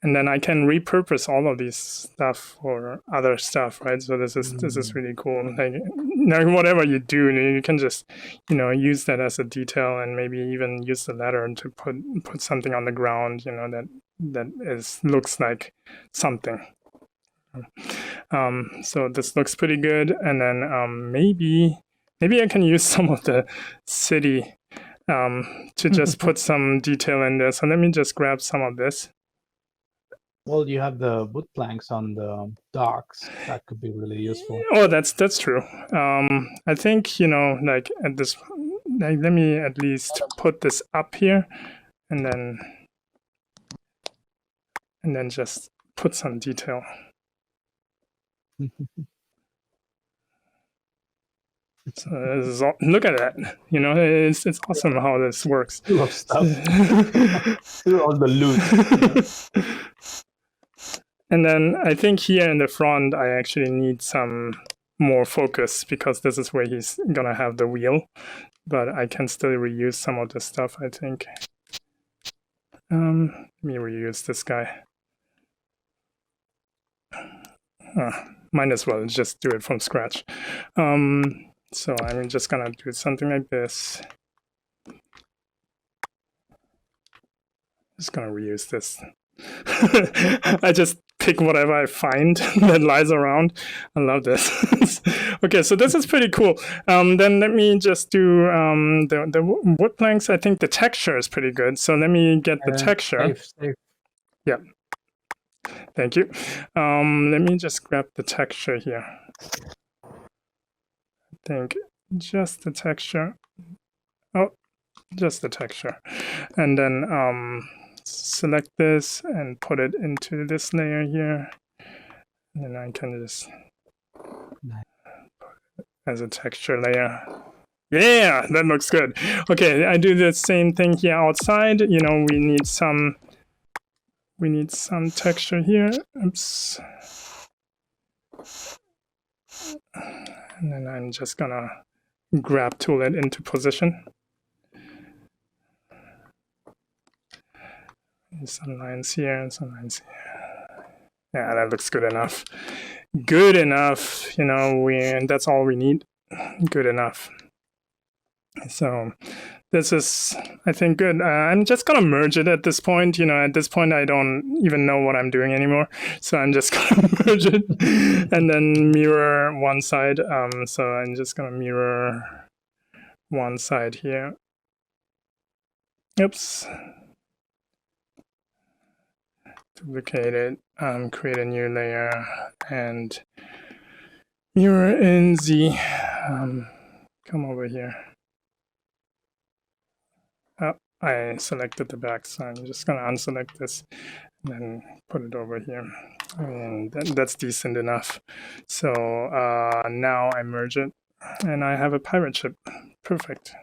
And then I can repurpose all of these stuff for other stuff, right? So this is really cool. Like whatever you do, you can just use that as a detail, and maybe even use the letter to put something on the ground, that looks like something. So this looks pretty good, and then maybe I can use some of the city to just put some detail in there. So let me just grab some of this. Well, you have the wood planks on the docks. That could be really useful. Oh, that's true. I think like at this, like, let me at least put this up here, and then just put some detail. So this is look at that. It's awesome how this works. Full of stuff. All the loot. And then I think here in the front, I actually need some more focus, because this is where he's gonna have the wheel, but I can still reuse some of the stuff, I think. Let me reuse this guy. Might as well just do it from scratch. So I'm just gonna do something like this. Just gonna reuse this. I just pick whatever I find that lies around. I love this. Okay, so this is pretty cool. Then let me just do the wood planks. I think the texture is pretty good. So let me get the texture. Safe. Yeah. Thank you. Let me just grab the texture here. I think just the texture. Oh, just the texture. And then select this and put it into this layer here. And then I can just put it as a texture layer. Yeah, that looks good. Okay, I do the same thing here outside. We need some texture here. Oops. And then I'm just gonna grab tool it into position. Some lines here and some lines here. Yeah, that looks good enough. Good enough. That's all we need. Good enough. So this is, I think, good. I'm just gonna merge it at this point. At this point, I don't even know what I'm doing anymore. So I'm just gonna merge it and then mirror one side. So I'm just gonna mirror one side here. Oops. Duplicate it, create a new layer, and mirror in Z. Come over here. Oh, I selected the back, so I'm just gonna unselect this and then put it over here. And that's decent enough. So now I merge it, and I have a pirate ship. Perfect.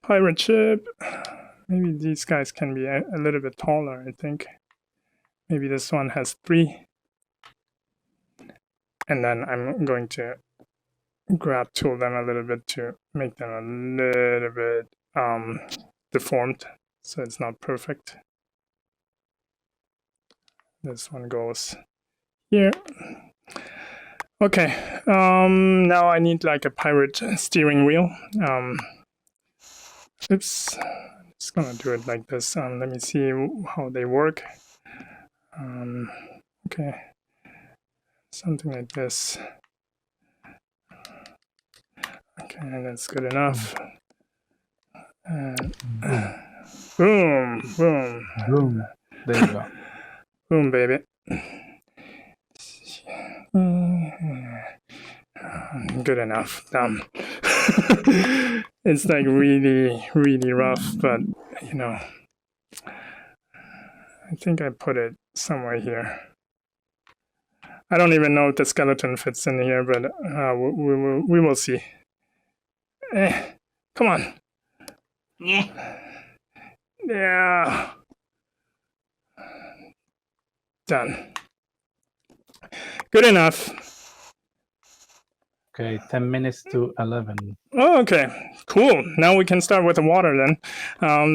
Pirate ship. Maybe these guys can be a little bit taller, I think. Maybe this one has 3. And then I'm going to grab tool them a little bit to make them a little bit deformed, so it's not perfect. This one goes here. Okay, now I need like a pirate steering wheel. Oops. Just gonna do it like this. Let me see how they work. Okay. Something like this. Okay, that's good enough. Boom, boom, Boom. There you go. boom, baby. Good enough. It's like really, really rough, but you know, I think I put it somewhere here. I don't even know if the skeleton fits in here, but we will see. Come on. Yeah. Done. Good enough. Okay, 10 minutes to 11. Oh, okay, cool. Now we can start with the water then.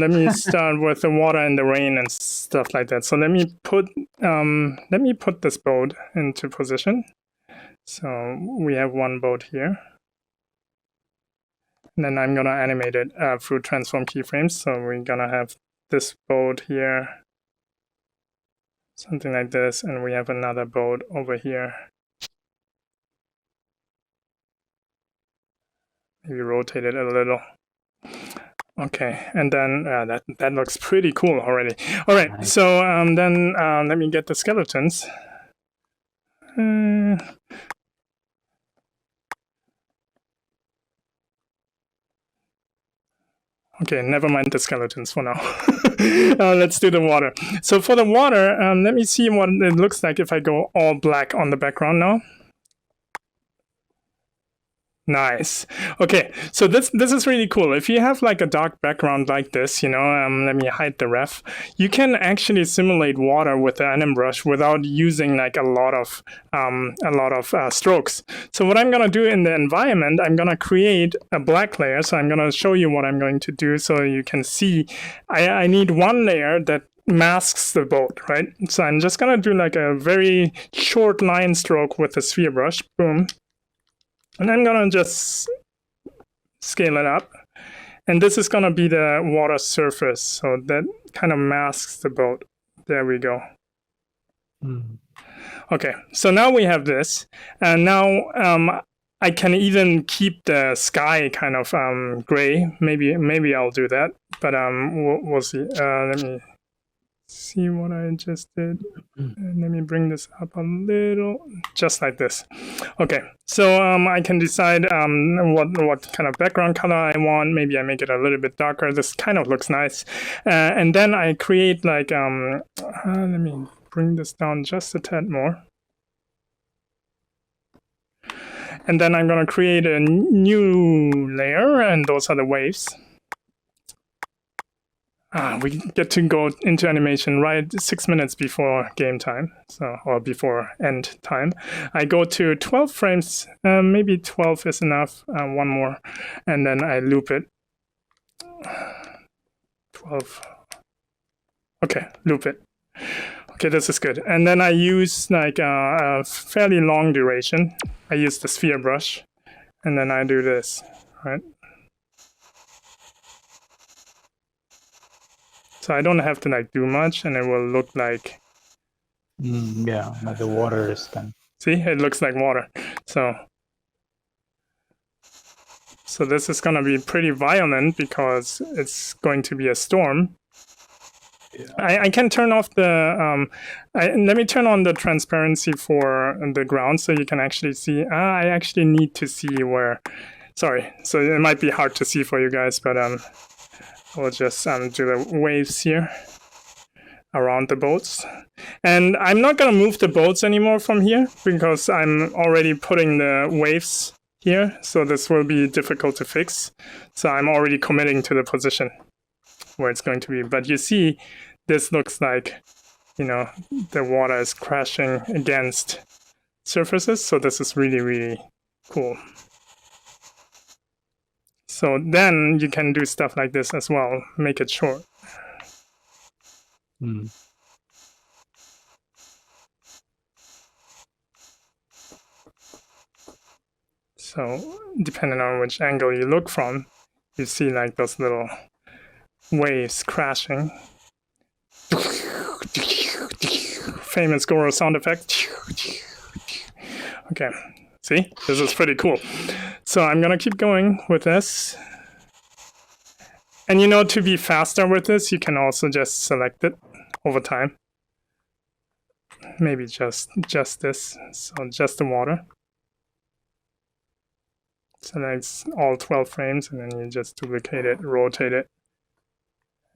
Let me start with the water and the rain and stuff like that. So let me put this boat into position. So we have one boat here. And then I'm gonna animate it through transform keyframes. So we're gonna have this boat here, something like this, and we have another boat over here. Maybe rotate it a little. Okay, and then that looks pretty cool already. All right, Nice. so then let me get the skeletons. Okay, never mind the skeletons for now. Let's do the water. So for the water, let me see what it looks like if I go all black on the background now. Nice. Okay, so this is really cool. If you have like a dark background like this, you know, let me hide the ref. You can actually simulate water with the anim brush without using like a lot of strokes. So what I'm gonna do in the environment, I'm gonna create a black layer. So I'm gonna show you what I'm going to do so you can see. I need one layer that masks the boat, right? So I'm just gonna do like a very short line stroke with the sphere brush. Boom. And I'm gonna just scale it up. And this is gonna be the water surface. So that kind of masks the boat. There we go. Okay, so now we have this. And now I can even keep the sky kind of gray. Maybe I'll do that, but we'll see. Let me see what I just did. And let me bring this up a little, just like this. Okay, so I can decide what kind of background color I want. Maybe I make it a little bit darker. This kind of looks nice. And then I create like, let me bring this down just a tad more. And then I'm gonna create a new layer, and those are the waves. We get to go into animation right 6 minutes before game time, so or before end time. I go to 12 frames, maybe 12 is enough, one more, and then I loop it. 12. Okay, loop it. Okay, this is good. And then I use like a fairly long duration. I use the sphere brush, and then I do this, right? So I don't have to like do much, and it will look like. Yeah, like the water is done. See, it looks like water. So this is gonna be pretty violent because it's going to be a storm. Yeah. I can turn off the. Let me turn on the transparency for the ground so you can actually see. I actually need to see where. Sorry, so it might be hard to see for you guys, but we'll just do the waves here around the boats. And I'm not going to move the boats anymore from here because I'm already putting the waves here. So this will be difficult to fix. So I'm already committing to the position where it's going to be. But you see, this looks like, you know, the water is crashing against surfaces. So this is really, really cool. So then you can do stuff like this as well, make it short. So depending on which angle you look from, you see like those little waves crashing. Famous Goro sound effect. Okay, see? This is pretty cool. So I'm gonna keep going with this. And you know, to be faster with this, you can also just select it over time. Maybe just this, so just the water. Select all 12 frames, and then you just duplicate it, rotate it.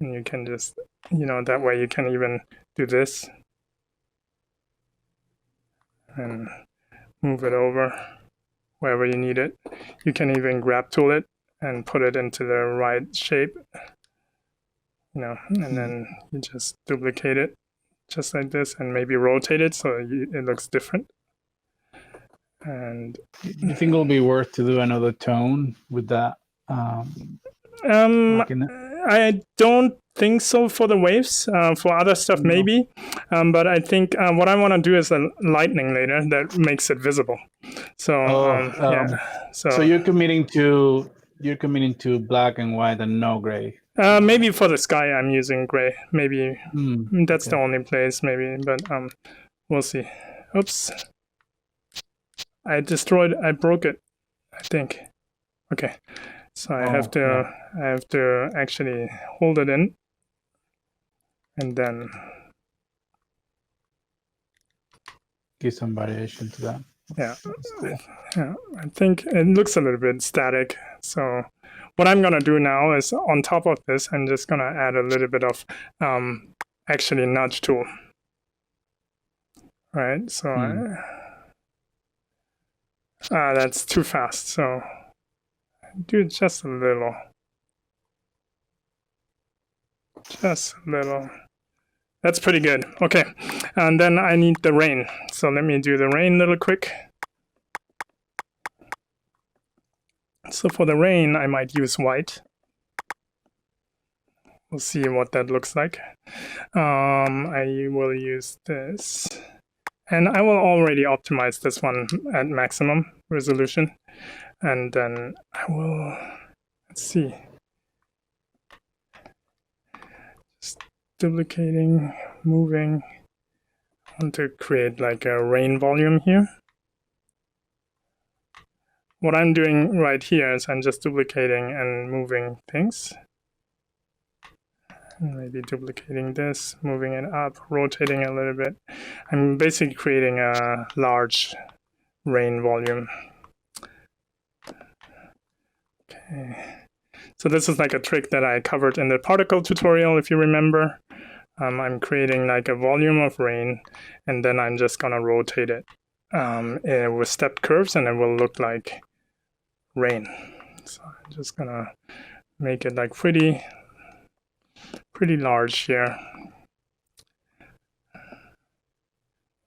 And you can just, you know, that way you can even do this. And move it over wherever you need it. You can even grab tool it and put it into the right shape, you know, and then you just duplicate it just like this and maybe rotate it so it looks different. And you think it'll be worth to do another tone with that? I don't think so for the waves. For other stuff, maybe. But I think what I want to do is a lightning later that makes it visible. So yeah. So you're committing to black and white and no gray. Maybe for the sky I'm using gray. Maybe that's the only place. Maybe, but we'll see. Oops. I broke it, I think. Okay. So I have to actually hold it in and then give some variation to that. Yeah, I think it looks a little bit static. So what I'm gonna do now is on top of this, I'm just gonna add a little bit of actually nudge tool. Right, so that's too fast. So do just a little. Just a little. That's pretty good. Okay, and then I need the rain. So let me do the rain a little quick. So for the rain, I might use white. We'll see what that looks like. I will use this. And I will already optimize this one at maximum resolution. And then I will, let's see. Just duplicating, moving. I want to create like a rain volume here. What I'm doing right here is I'm just duplicating and moving things. And maybe duplicating this, moving it up, rotating a little bit. I'm basically creating a large rain volume. Okay. So this is like a trick that I covered in the particle tutorial, if you remember. I'm creating like a volume of rain, and then I'm just gonna rotate it with stepped curves, and it will look like rain. So I'm just gonna make it like pretty large here. Let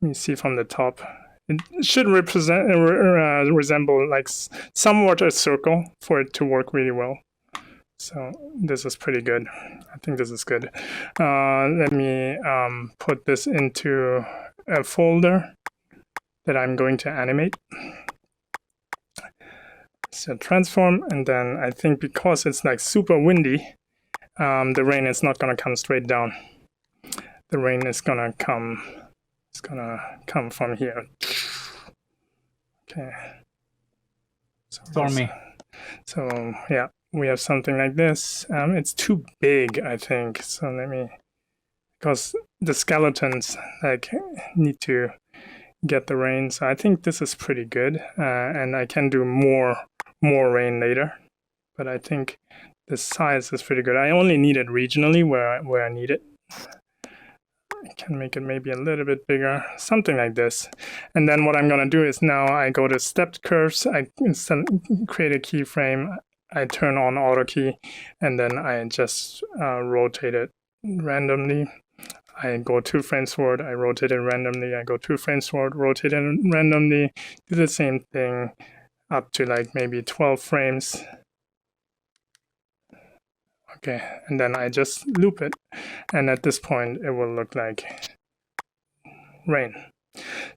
me see from the top. It should resemble like somewhat a circle for it to work really well. So this is pretty good. I think this is good. Let me put this into a folder that I'm going to animate. So transform, and then I think because it's like super windy, the rain is not gonna come straight down. The rain is gonna come. It's gonna come from here. Okay. Stormy. So yeah, we have something like this. It's too big, I think. So let me, because the skeletons like need to get the rain. So I think this is pretty good, and I can do more rain later. But I think the size is pretty good. I only need it regionally where I need it. I can make it maybe a little bit bigger, something like this. And then what I'm going to do is now I go to stepped curves. I create a keyframe. I turn on auto key, and then I just rotate it randomly. I go 2 frames forward, I rotate it randomly. I go 2 frames forward, rotate it randomly. Do the same thing up to like maybe 12 frames. Okay, and then I just loop it, and at this point it will look like rain.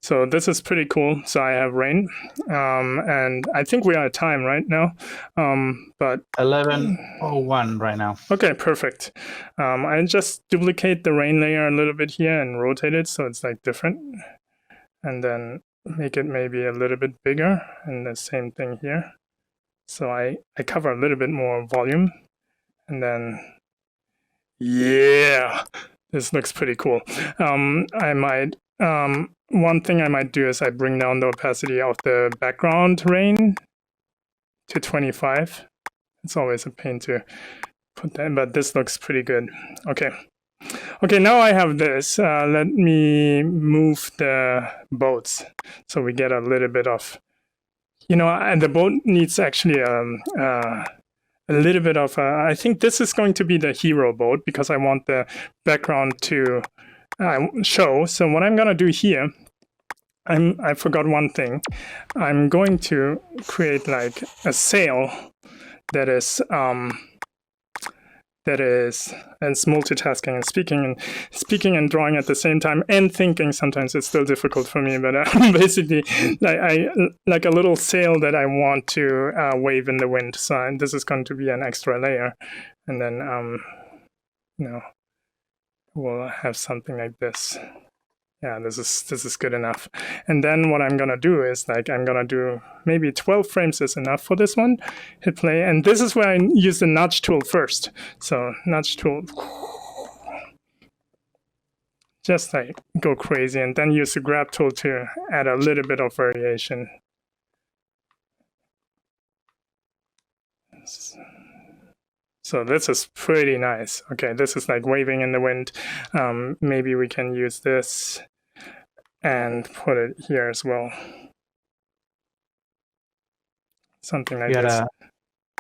So this is pretty cool. So I have rain, and I think we are at time right now. But 11:01 right now. okay, perfect. I just duplicate the rain layer a little bit here and rotate it so it's like different, and then make it maybe a little bit bigger, and the same thing here. So I cover a little bit more volume, and then yeah, this looks pretty cool. I might one thing I might do is I bring down the opacity of the background rain to 25. It's always a pain to put that, but this looks pretty good. Okay. Okay, now I have this. Let me move the boats so we get a little bit of, and the boat needs actually a little bit of, I think this is going to be the hero boat because I want the background to show. So what I'm gonna do here, I forgot one thing. I'm going to create like a sail that is and it's multitasking and speaking and drawing at the same time and thinking. Sometimes it's still difficult for me, but basically like a little sail that I want to wave in the wind. So this is going to be an extra layer, and then we'll have something like this. Yeah, this is good enough. And then what I'm gonna do is I'm gonna do maybe 12 frames is enough for this one. Hit play, and this is where I use the nudge tool first. So nudge tool, just go crazy, and then use the grab tool to add a little bit of variation. So this is pretty nice. Okay, this is like waving in the wind. Maybe we can use this and put it here as well. Something like this.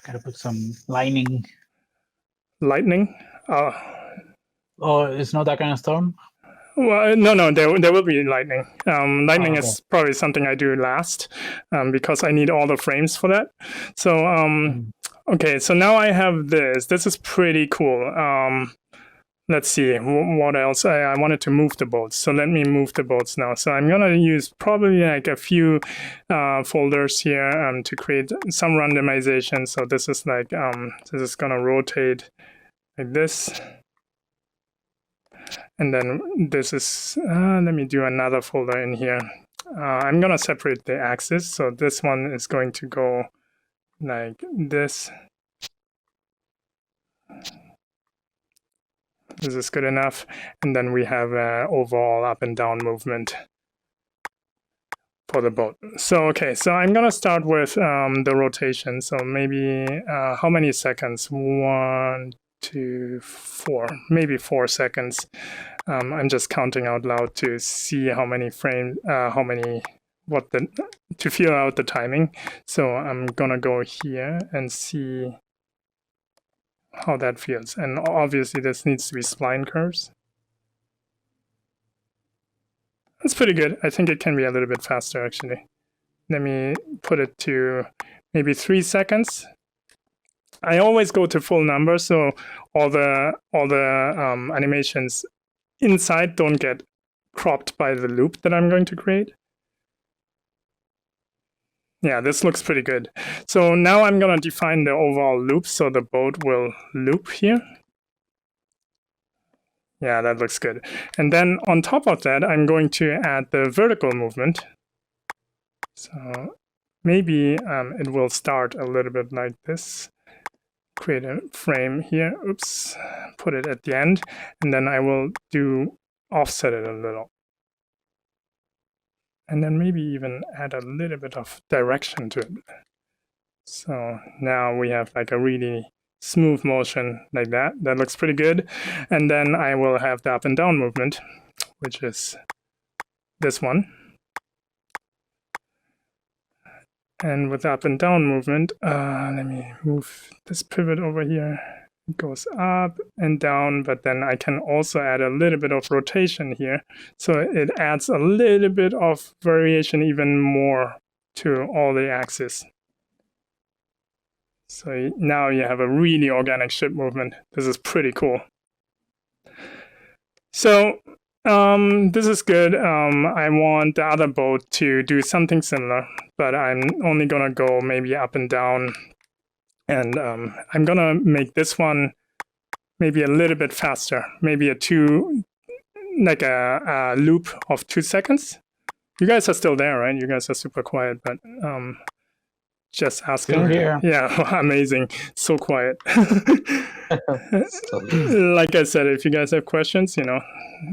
Gotta put some lightning. Lightning? Oh, it's not that kind of storm? Well, no, there will be lightning. Lightning is probably something I do last because I need all the frames for that. So, okay, so now I have this. This is pretty cool. Let's see, what else? I wanted to move the boats. So let me move the boats now. So I'm gonna use probably like a few folders here to create some randomization. So this is this is gonna rotate like this. And then this is, let me do another folder in here. I'm gonna separate the axis. So this one is going to go like this. This is good enough. And then we have overall up and down movement for the boat. So, okay, so I'm gonna start with the rotation. So maybe, how many seconds? 1, 2, 4, maybe 4 seconds. I'm just counting out loud to see how many frames, to feel out the timing. So I'm gonna go here and see how that feels. And obviously this needs to be spline curves. That's pretty good. I think it can be a little bit faster actually. Let me put it to maybe 3 seconds. I always go to full number, so all the animations inside don't get cropped by the loop that I'm going to create. Yeah, this looks pretty good. So now I'm gonna define the overall loop, so the boat will loop here. Yeah, that looks good. And then on top of that, I'm going to add the vertical movement. So maybe it will start a little bit like this. Create a frame here, oops, put it at the end, and then I will offset it a little. And then maybe even add a little bit of direction to it. So now we have like a really smooth motion like that. That looks pretty good. And then I will have the up and down movement, which is this one. And with up and down movement, let me move this pivot over here. It goes up and down, but then I can also add a little bit of rotation here. So it adds a little bit of variation even more to all the axes. So now you have a really organic ship movement. This is pretty cool. So This is good. I want the other boat to do something similar, but I'm only gonna go maybe up and down, and I'm gonna make this one maybe a little bit faster, maybe a loop of 2 seconds. You guys are still there, right? You guys are super quiet, but just asking. Still here. Yeah, amazing. So quiet. Like I said, if you guys have questions,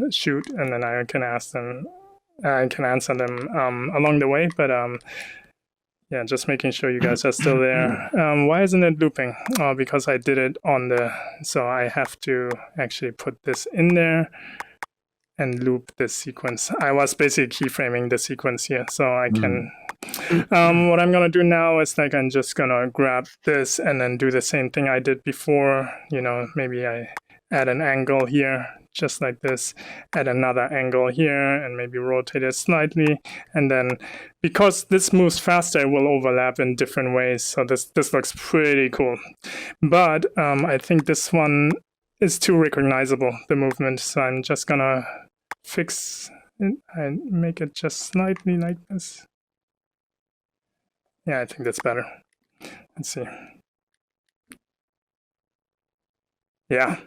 shoot, and then I can ask them. I can answer them along the way. But yeah, just making sure you guys are still there. Why isn't it looping? Because I did it so I have to actually put this in there and loop this sequence. I was basically keyframing the sequence here, so I can. What I'm gonna do now is I'm just gonna grab this and then do the same thing I did before. Maybe I add an angle here, just like this, add another angle here, and maybe rotate it slightly. And then, because this moves faster, it will overlap in different ways. So this looks pretty cool. But I think this one is too recognizable, the movement. So I'm just gonna fix it and make it just slightly like this. Yeah, I think that's better. Let's see. Yeah.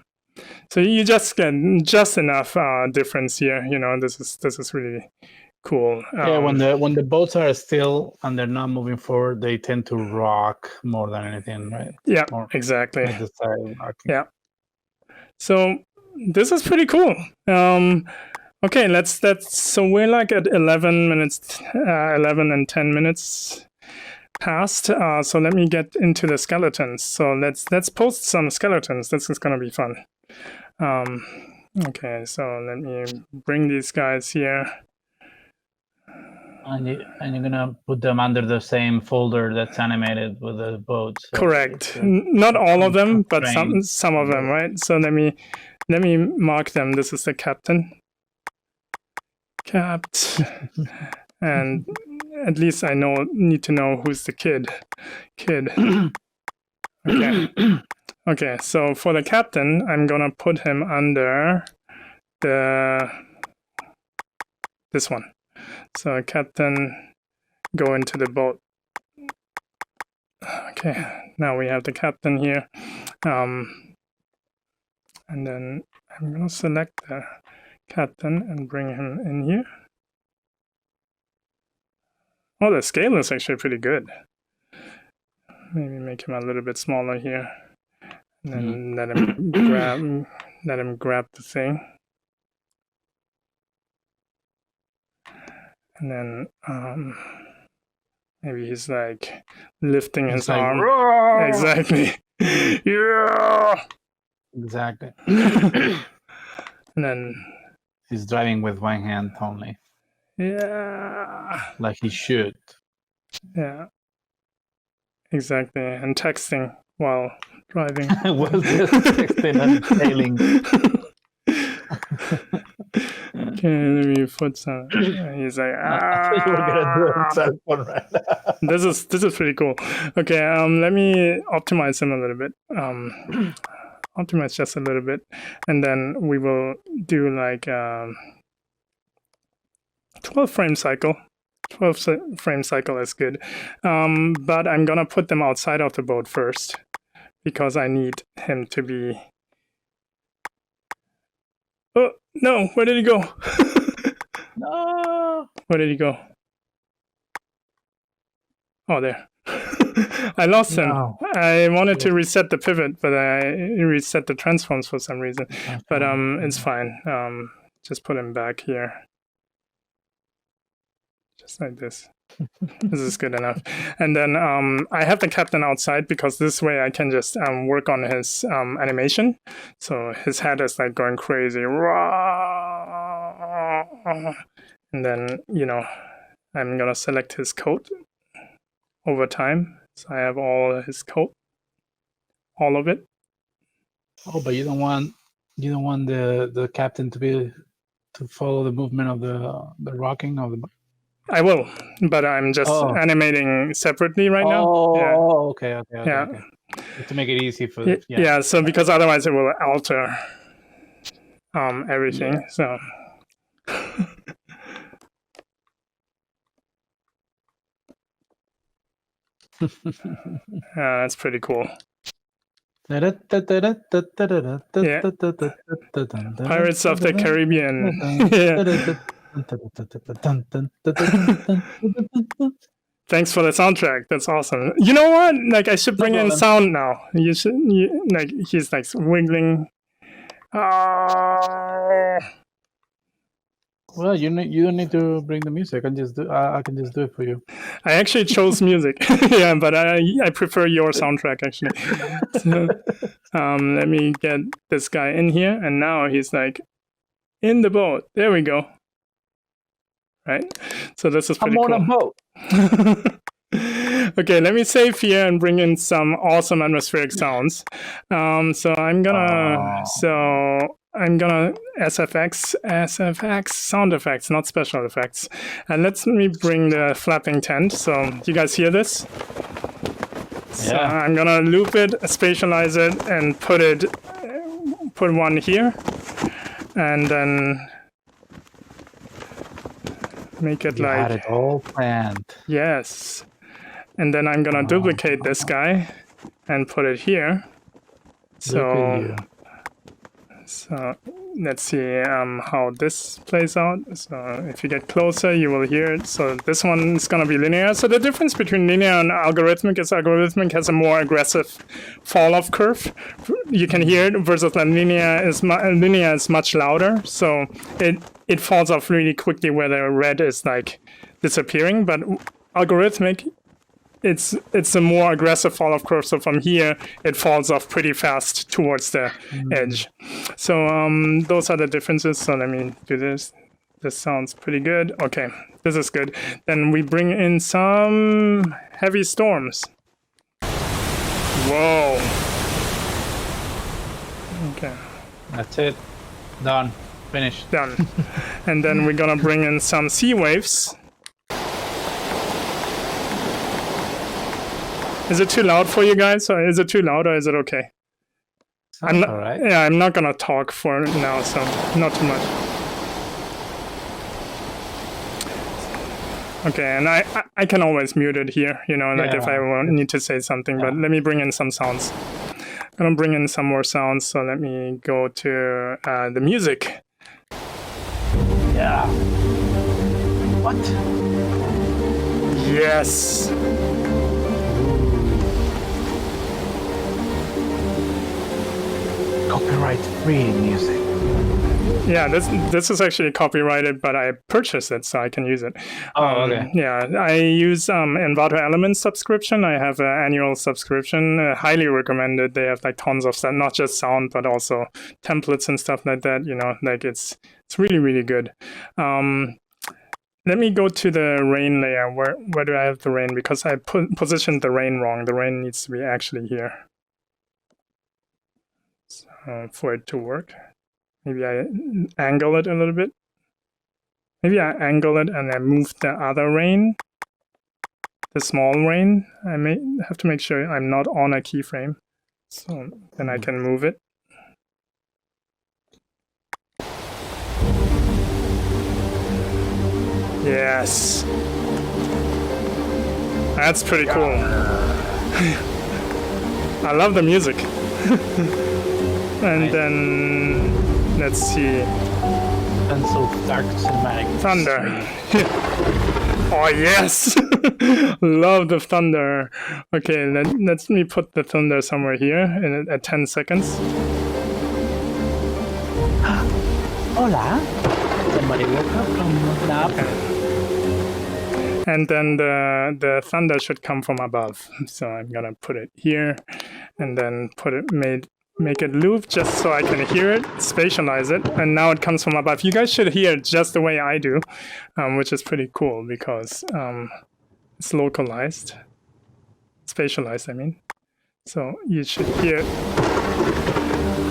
So you just get just enough difference here. This is really cool. Yeah, when the boats are still and they're not moving forward, they tend to rock more than anything, right? Yeah, Or exactly. make the side rocking. Yeah. So this is pretty cool. Okay, so we're at 11 minutes, 11 and 10 minutes past. So let me get into the skeletons. So let's post some skeletons. This is gonna be fun. Okay, so let me bring these guys here. And you're gonna put them under the same folder that's animated with the boats. So Correct. Not all of them, but train. some of them, right? So let me mark them. This is the captain. And at least I need to know who's the kid. Okay. Okay, so for the captain, I'm gonna put him under this one. So captain, go into the boat. Okay, now we have the captain here. And then I'm gonna select the captain and bring him in here. Oh, the scale is actually pretty good. Maybe make him a little bit smaller here. And then let him grab the thing. And then maybe he's lifting his arm. Roar! Exactly. Yeah. Exactly. And then He's driving with one hand only, yeah. like he should. Yeah. Exactly. And texting while driving. Was just texting and sailing. Okay, let me put some. He's like, I thought you were gonna do it on cell phone right now. This is pretty cool. Okay, let me optimize him a little bit. Optimize just a little bit, and then we will do 12 frame cycle. 12 frame cycle is good, but I'm gonna put them outside of the boat first because I need him to be. Oh no! Where did he go? No. Where did he go? Oh, there. I lost him. No. I wanted to reset the pivot, but I reset the transforms for some reason. But it's fine. Just put him back here. Just like this. This is good enough. And then I have the captain outside because this way I can just work on his animation. So his head is going crazy. And then, I'm gonna select his coat over time. So I have all his coat. All of it. Oh, but you don't want the captain to follow the movement of the rocking of the. I will, but I'm just animating separately right now. Oh, okay. Yeah. Okay. To make it easy for yeah. So because otherwise it will alter everything. So That's pretty cool. Pirates Pirates of the Caribbean. Yeah. Thanks for the soundtrack. That's awesome. You know what? Like, I should bring in sound now. Like, he's like wiggling. Well, you don't need to bring the music. I can just do it for you. I actually chose music. Yeah, but I prefer your soundtrack actually. So, let me get this guy in here, and now he's like in the boat. There we go. Right. So this is pretty cool. I'm on a boat. Okay, let me save here and bring in some awesome atmospheric sounds. So I'm gonna SFX sound effects, not special effects. And let me bring the flapping tent. So you guys hear this? So I'm gonna loop it, spatialize it, and put one here, and then make it you like had it all planned. Yes. And then I'm gonna duplicate this guy and put it here. So let's see how this plays out. So if you get closer, you will hear it. So this one is gonna be linear. So the difference between linear and algorithmic is algorithmic has a more aggressive fall-off curve. You can hear it versus the linear is much louder. So it falls off really quickly where the red is like disappearing. But algorithmic, it's a more aggressive fall-off curve. So from here, it falls off pretty fast towards the edge. So those are the differences. So let me do this. This sounds pretty good. Okay, this is good. Then we bring in some heavy storms. Whoa. Okay. That's it. Done. Finished. Done. And then we're gonna bring in some sea waves. Is it too loud for you guys? Or is it too loud, or is it okay? I'm not, all right. Yeah, I'm not gonna talk for now, so not too much. Okay, and I can always mute it here, you know, like if I need to say something. But let me bring in some sounds. I'm gonna bring in some more sounds. So let me go to the music. Yeah. What? Yes. Copyright-free music. Yeah, this is actually copyrighted, but I purchased it so I can use it. Okay. Yeah, I use Envato Elements subscription. I have an annual subscription. Highly recommended. They have like tons of stuff, not just sound, but also templates and stuff like that. You know, like it's really, really good. Let me go to the rain layer. Where do I have the rain? Because I positioned the rain wrong. The rain needs to be actually here. So, for it to work. Maybe I angle it a little bit. Maybe I angle it and I move the other rain, the small rain. I may have to make sure I'm not on a keyframe. So then I can move it. Yes. That's pretty cool. I love the music. And then, let's see. Pencil dark cinematic. Thunder. Oh, yes. Love the thunder. Okay, let me put the thunder somewhere here at 10 seconds. Hola. Somebody woke up from the nap. And then the thunder should come from above. So I'm gonna put it here, and then make it loop just so I can hear it, spatialize it, and now it comes from above. You guys should hear it just the way I do, which is pretty cool because it's localized, spatialized, I mean. So you should hear it.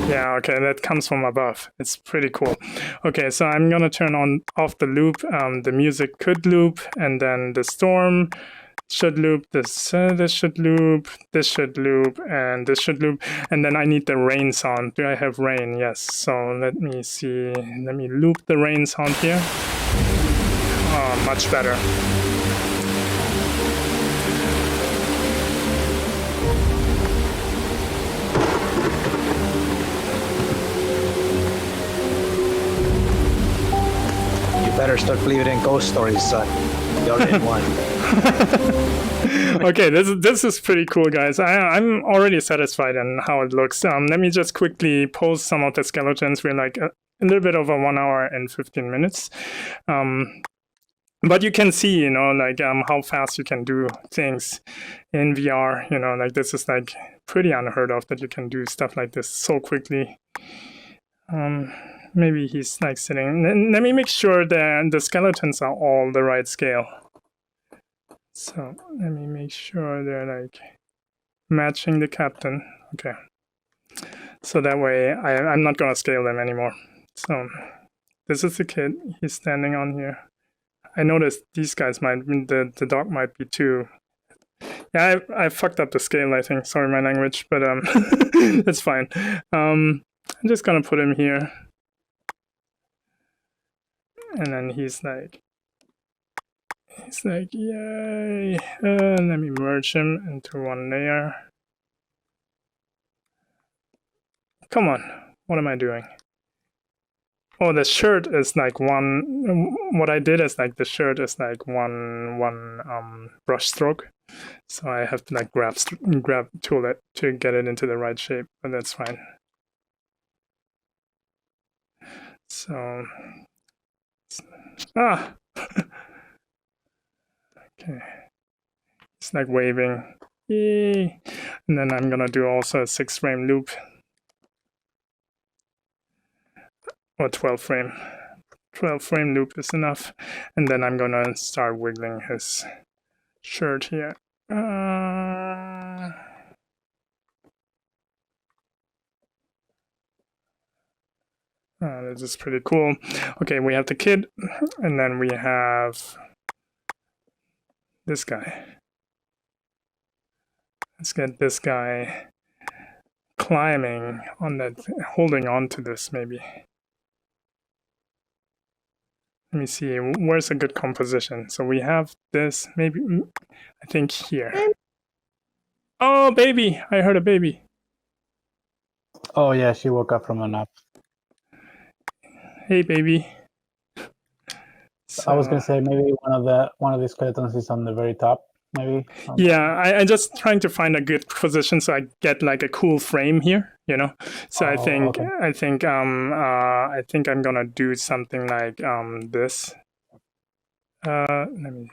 Yeah, okay, that comes from above. It's pretty cool. Okay, so I'm gonna turn off the loop. The music could loop, and then the storm should loop. This should loop. This should loop, and this should loop. And then I need the rain sound. Do I have rain? Yes. So let me see. Let me loop the rain sound here. Oh, much better. better start believing in ghost stories, son. You're in one. Okay, this is pretty cool, guys. I'm already satisfied on how it looks. Let me just quickly post some of the skeletons. We're like a little bit over 1 hour and 15 minutes. But you can see, you know, like how fast you can do things in VR. You know, like this is like pretty unheard of that you can do stuff like this so quickly. Maybe he's like sitting. Let me make sure that the skeletons are all the right scale. So let me make sure they're like matching the captain. Okay. So that way I'm not gonna scale them anymore. So this is the kid. He's standing on here. I noticed these guys the dog might be too. Yeah, I fucked up the scale, I think. Sorry my language, but that's fine. I'm just gonna put him here. And then he's like, yay. Let me merge him into one layer. Come on, what am I doing? Oh, the shirt is like one. What I did is like the shirt is like one brush stroke, so I have to like grab tool it to get it into the right shape, but that's fine. So okay, it's like waving, yay! And then I'm gonna do also a 6-frame loop. Or 12 frame loop is enough, and then I'm gonna start wiggling his shirt here. This is pretty cool. Okay, we have the kid, and then we have this guy. Let's get this guy climbing on that, holding on to this maybe. Let me see, where's a good composition? So we have this, maybe, I think here. Oh, baby! I heard a baby. Oh yeah, she woke up from a nap. Hey, baby. I was gonna say maybe one of the skeletons is on the very top, maybe. Yeah, I'm just trying to find a good position so I get like a cool frame here, you know. So I think I'm gonna do something like this. Let me,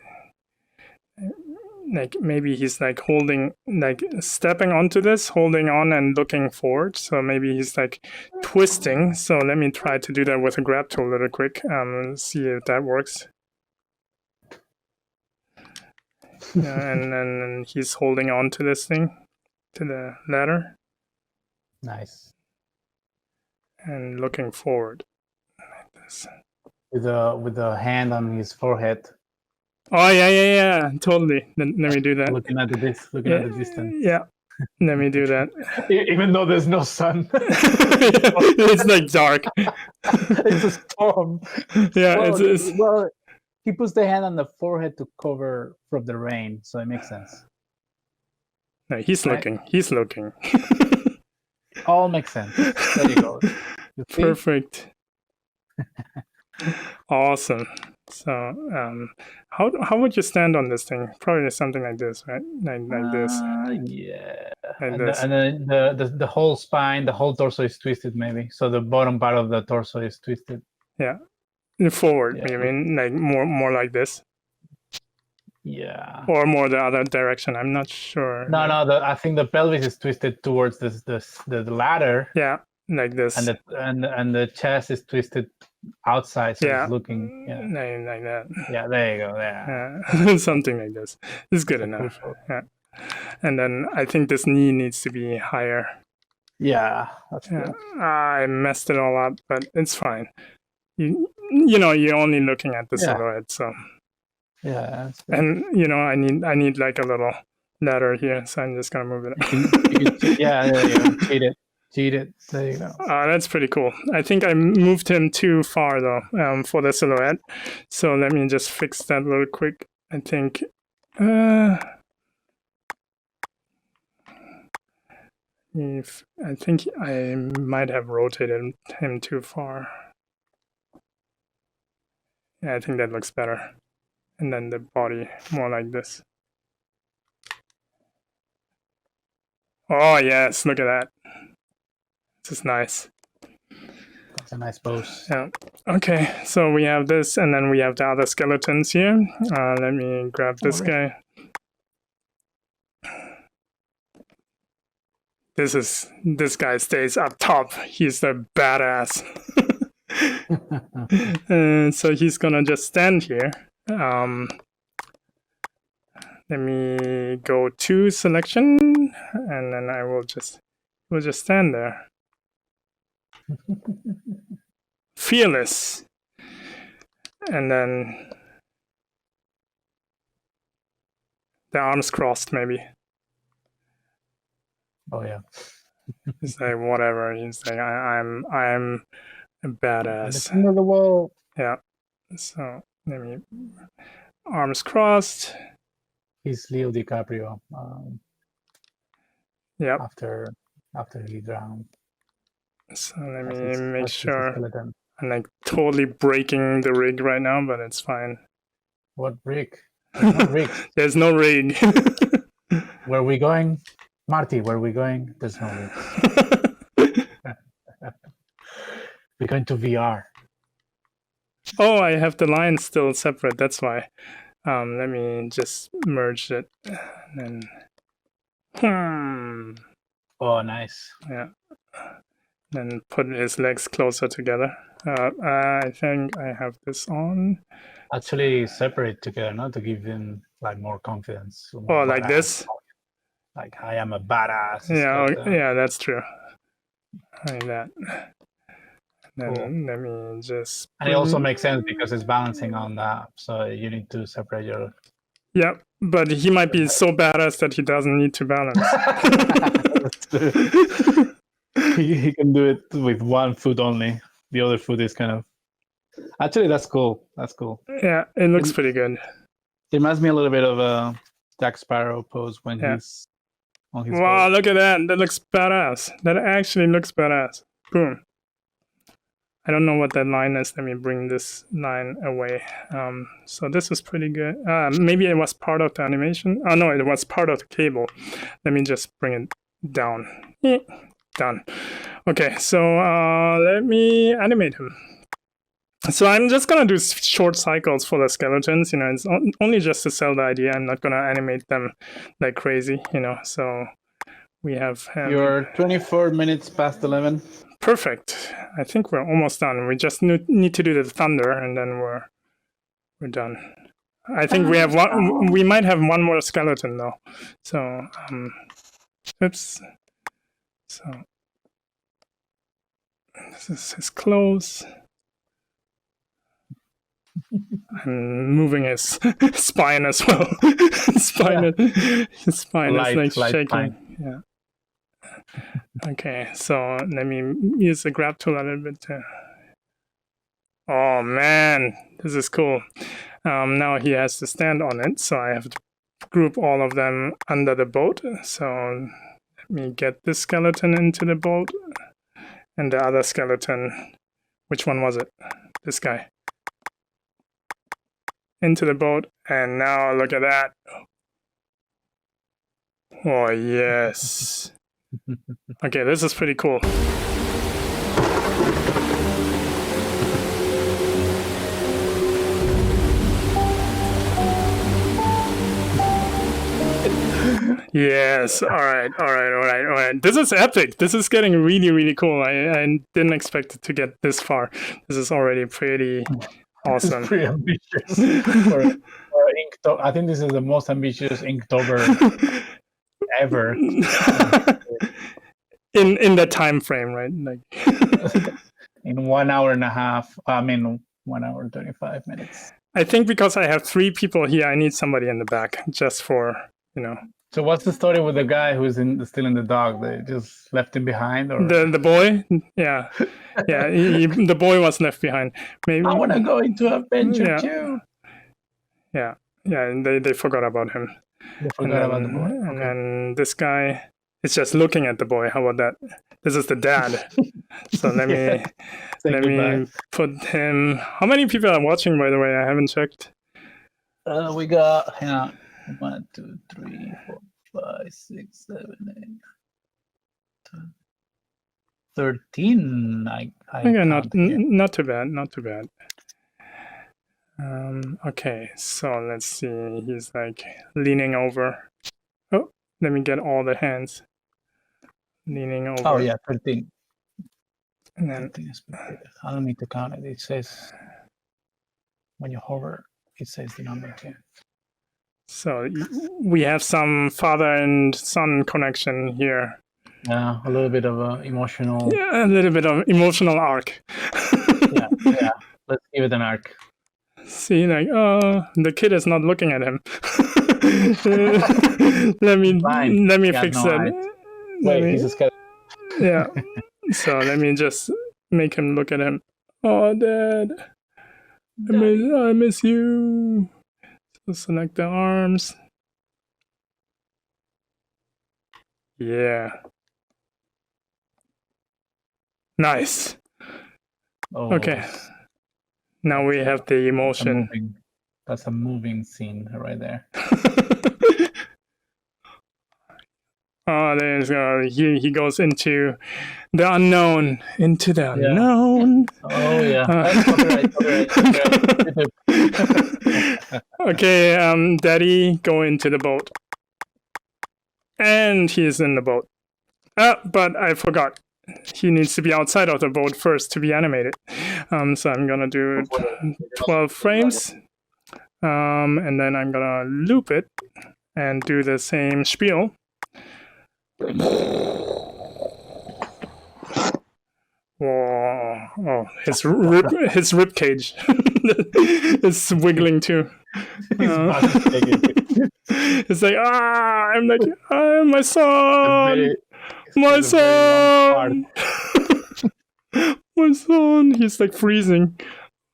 like maybe he's like holding, like stepping onto this, holding on and looking forward. So maybe he's like twisting. So let me try to do that with a grab tool really quick. See if that works. Yeah, and then he's holding on to this thing, to the ladder. Nice. And looking forward like this. With the hand on his forehead. Oh yeah, totally. Let me do that. Looking at the distance. Yeah, let me do that. Even though there's no sun. It's like dark. It's a storm. Yeah, well, well, he puts the hand on the forehead to cover from the rain, so it makes sense. No, he's Right? looking. He's looking. All makes sense. There you go. You see? Perfect. Awesome. So, how would you stand on this thing? Probably something like this, right? Like this. Yeah. Like And, this. and then the whole spine, the whole torso is twisted, maybe. So the bottom part of the torso is twisted. Yeah. Forward. Yeah. You mean like more like this, Yeah. or more the other direction? I'm not sure. No. I think the pelvis is twisted towards the ladder. Yeah, like this. And the chest is twisted outside, so Yeah. it's looking. Yeah. Like that. Yeah. There you go. There. Yeah. Something like this. It's good enough. Yeah. And then I think this knee needs to be higher. Yeah. That's Yeah. good. I messed it all up, but it's fine. You know, you're only looking at the silhouette, so. Yeah. That's good. And you know, I need like a little ladder here, so I'm just gonna move it. Yeah. There you go. Cheat it. There you go. That's pretty cool. I think I moved him too far though, for the silhouette. So let me just fix that real quick. I think. I think I might have rotated him too far. Yeah, I think that looks better. And then the body more like this. Oh yes, look at that. This is nice. That's a nice pose. Yeah. Okay, so we have this, and then we have the other skeletons here. Let me grab this guy. This guy stays up top. He's the badass. So he's gonna just stand here. Let me go to selection, and then we'll just stand there. Fearless. And then the arms crossed, maybe. Oh yeah. He's like, whatever. He's like, I'm a badass. Under the wall. Yeah. So let me arms crossed. He's Leo DiCaprio. Yep. After he drowned. So let That's me his- make that's his sure. skeleton. I'm like totally breaking the rig right now, but it's fine. What rig? There's no rig. There's no rig. Where are we going? Marty, where are we going? There's no rig. We're going to VR. Oh, I have the lines still separate. That's why. Let me just merge it. And then, Oh, nice. yeah. Then put his legs closer together. I think I have this on. Actually, separate together, not to give them like more confidence. Oh, more like badass. this? Like I am a badass. Yeah, skeleton. yeah, that's true. Like that. Then Cool. let me just. And it also makes sense because it's balancing on that. So you need to separate your. Yeah, but he might be so badass that he doesn't need to balance. he can do it with one foot only. The other foot is kind of. Actually, that's cool. That's cool. Yeah, it looks pretty good. It reminds me a little bit of a Jack Sparrow pose when Yeah. he's on his. Wow, boat. look at that. That looks badass. That actually looks badass. Boom. I don't know what that line is. Let me bring this line away. So this is pretty good. Maybe it was part of the animation. Oh, no, it was part of the cable. Let me just bring it down. Done. Okay, so let me animate him. So I'm just going to do short cycles for the skeletons. You know, it's only just to sell the idea. I'm not going to animate them like crazy, you know. So we have him. You're 24 minutes past 11. Perfect. I think we're almost done. We just need to do the thunder, and then we're done. I think we have one. We might have one more skeleton though. So, oops. So this is his clothes. I'm moving his spine as well. His spine Light is like shaking. spine. Yeah. Okay, so let me use the grab tool a little bit to... Oh man, this is cool. Now he has to stand on it, so I have to group all of them under the boat. So let me get this skeleton into the boat, and the other skeleton, which one was it? This guy. Into the boat, and now look at that. Oh yes. Okay, this is pretty cool. Yes, all right. This is epic. This is getting really, really cool. I didn't expect it to get this far. This is already pretty awesome. It's pretty ambitious. for Inktober. I think this is the most ambitious Inktober ever. in the time frame, right? Like In 1 hour and a half. I mean, 1 hour and 25 minutes. I think because I have 3 people here, I need somebody in the back just for, you know. So what's the story with the guy who's still in the dog? They just left him behind, or The boy, yeah. The boy was left behind. Maybe I want to go into adventure Yeah. too. Yeah, and they forgot about him. They forgot about the boy. And then this guy, It's just looking at the boy. How about that? This is the dad. So let me Say let goodbye. me put him. How many people are watching, by the way? I haven't checked. We got, hang on, 1, 2, 3, 4, 5, 6, 7, 8, 10, 13. I Okay, not count here. not too bad. Not too bad. Okay, so let's see. He's like leaning over. Oh, let me get all the hands. Leaning over. Oh yeah, 13. And then 13 is pretty good. I don't need to count it. It says when you hover, it says the number 10. so we have some father and son connection here. Yeah, a little bit of a emotional. Yeah, a little bit of emotional arc. Yeah. Let's give it an arc. See, like, the kid is not looking at him. let Fine. me Yeah, fix no, that. Let Wait, me- he's a skeleton. yeah. So let me just make him look at him. Oh, Dad, I miss you. So select the arms. Yeah. Nice. Oh, Okay. Now we have the emotion. That's a moving scene right there. Oh, there's he goes into the unknown, into the Yeah. unknown. Oh yeah. Copyright. Okay, Daddy, go into the boat, and he's in the boat. But I forgot. He needs to be outside of the boat first to be animated. So I'm gonna do 12 frames, and then I'm gonna loop it and do the same spiel. Whoa. Oh, his rib cage is wiggling too. It's like, I'm like, my son, my son, my son. He's like freezing.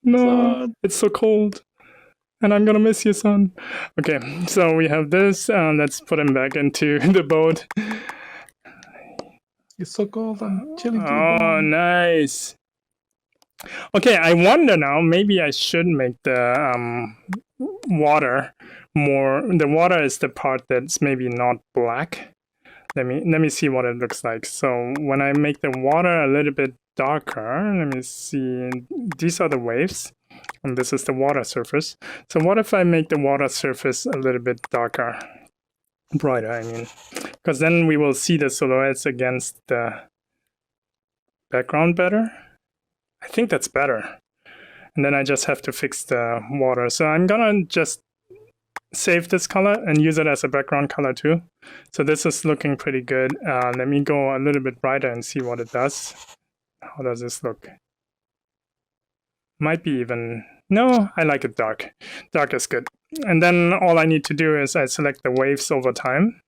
No, it's so cold, and I'm gonna miss you, son. Okay, so we have this. Let's put him back into the boat. It's so cold. I'm chilling. Oh, nice. Okay, I wonder now. Maybe I should make the water more. The water is the part that's maybe not black. Let me see what it looks like. So when I make the water a little bit darker, let me see. These are the waves, and this is the water surface. So what if I make the water surface a little bit darker? Brighter, I mean, because then we will see the silhouettes against the background better. I think that's better. And then I just have to fix the water. So I'm gonna just save this color and use it as a background color too. So this is looking pretty good. Let me go a little bit brighter and see what it does. How does this look? Might be even... No, I like it dark. Dark is good. And then all I need to do is I select the waves over time.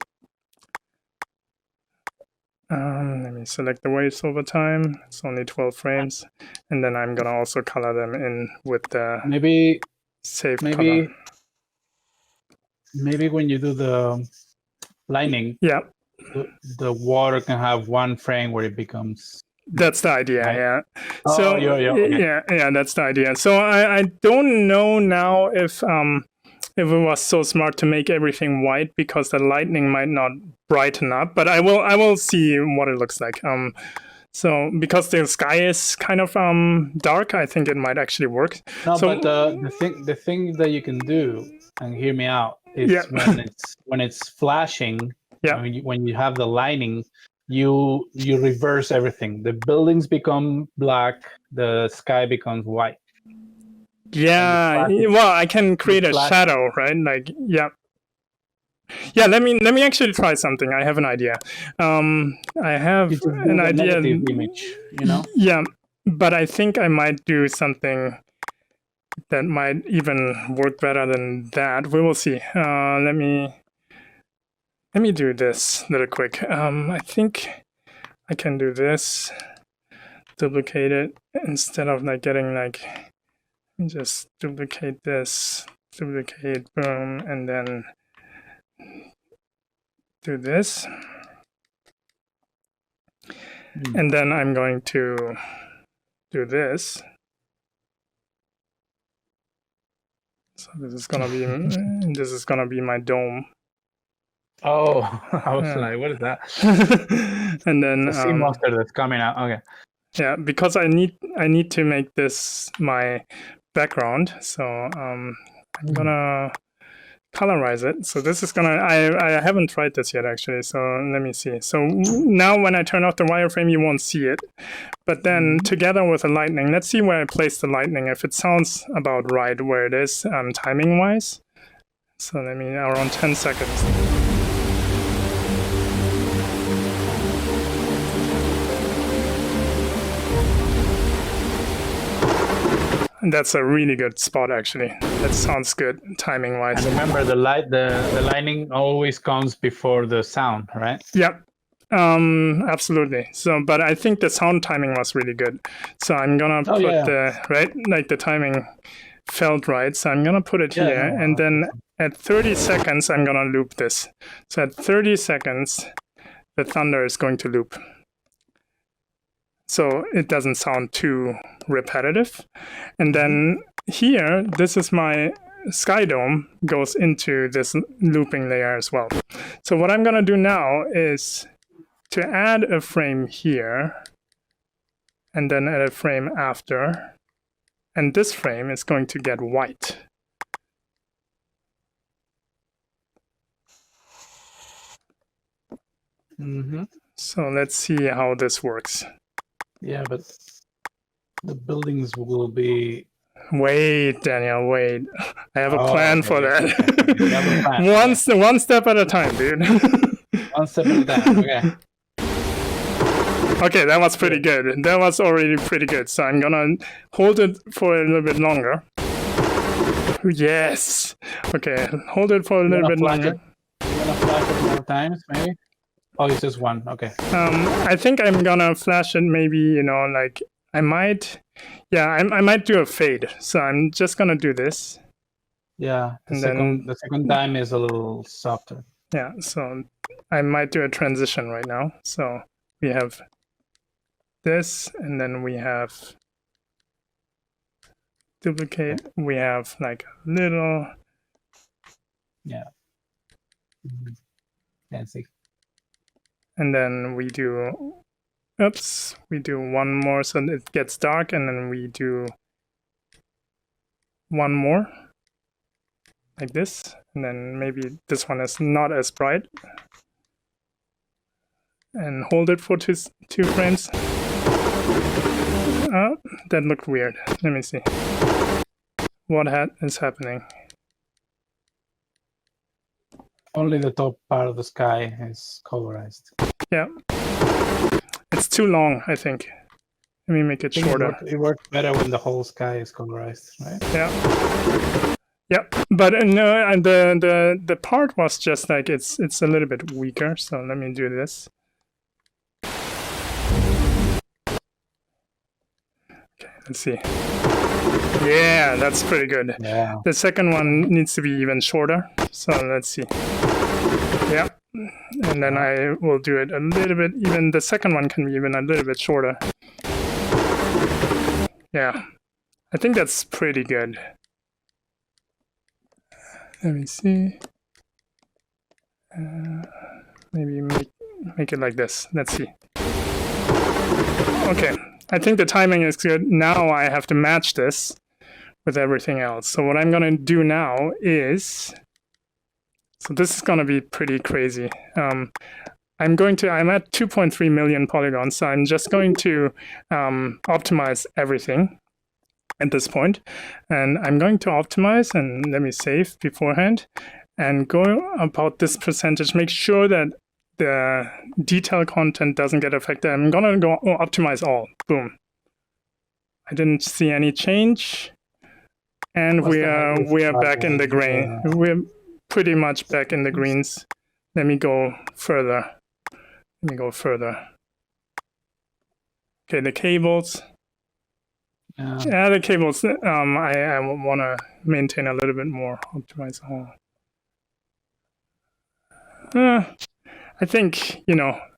Let me select the waves over time. It's only 12 frames. And then I'm gonna also color them in with the Maybe save color. Maybe when you do the lining, Yeah, the water can have one frame where it becomes. that's the idea. Right. Yeah. Oh, So okay. yeah, that's the idea. So I don't know now if it was so smart to make everything white because the lightning might not brighten up, but I will see what it looks like. So because the sky is kind of dark, I think it might actually work. No, So- but the thing that you can do, and hear me out, is Yeah. when it's flashing. Yeah. When you have the lining, you reverse everything. The buildings become black. The sky becomes white. Yeah, flash- well, I can create a flash- shadow, right? Like, yeah. Yeah, let me actually try something. I have an idea. I have You just do an the idea. negative image, you know. Yeah, but I think I might do something that might even work better than that. We will see. Let me do this little quick. I think I can do this. Duplicate it instead of like getting like. Just duplicate this, duplicate, boom, and then do this. And then I'm going to do this. So this is gonna be my dome. Oh, I was Yeah. like, what is that? And then The sea monster that's coming out. Okay. yeah, because I need to make this my background. So I'm gonna colorize it. So this is gonna I haven't tried this yet actually. So let me see. So now when I turn off the wireframe, you won't see it. But then together with the lightning, let's see where I place the lightning. If it sounds about right where it is timing wise. So let me around 10 seconds. And that's a really good spot actually. That sounds good timing wise. And remember, the lightning always comes before the sound, right? Yep. Absolutely. So, but I think the sound timing was really good. So I'm gonna put the timing felt right. So I'm gonna put it here, and then at 30 seconds I'm gonna loop this. So at 30 seconds, the thunder is going to loop. So it doesn't sound too repetitive. And then here, this is my sky dome goes into this looping layer as well. So what I'm gonna do now is to add a frame here, and then add a frame after, and this frame is going to get white. So let's see how this works. Yeah, but the buildings will be... Wait, Daniel, wait. I have a plan for that. You have a plan. One step at a time, dude. One step at a time, okay. Okay, that was pretty good. That was already pretty good. So I'm gonna hold it for a little bit longer. Yes. Okay, hold it for a little bit longer. You wanna flash it more times, maybe? Oh, it's just one. Okay. I think I'm gonna flash it. Maybe like I might. Yeah, I might do a fade. So I'm just gonna do this. Yeah. The second time is a little softer. Yeah. So I might do a transition right now. So we have this, and then we have duplicate. We have like a little. Yeah. Fancy. And then we do. Oops, we do one more so it gets dark, and then we do one more like this, and then maybe this one is not as bright, and hold it for two frames. That looked weird. Let me see what is happening. Only the top part of the sky is colorized. Yeah. It's too long, I think. Let me make it shorter. It works better when the whole sky is colorized, right? Yeah. Yep. But no, and the part was just like it's a little bit weaker. So let me do this. Okay, let's see. Yeah, that's pretty good. Yeah. The second one needs to be even shorter. So let's see. Yeah. And then I will do it a little bit, even the second one can be even a little bit shorter. Yeah, I think that's pretty good. Let me see. Maybe make it like this. Let's see. Okay, I think the timing is good. Now I have to match this with everything else. So what I'm gonna do now is, so this is gonna be pretty crazy. I'm at 2.3 million polygons, so I'm just going to optimize everything at this point. And I'm going to optimize, and let me save beforehand, and go about this percentage, make sure that the detail content doesn't get affected. I'm gonna go optimize all, boom. I didn't see any change. And we are back in the grain. We're pretty much back in the greens. Let me go further. Okay, the cables. Yeah, the cables. I want to maintain a little bit more. Optimize all. I think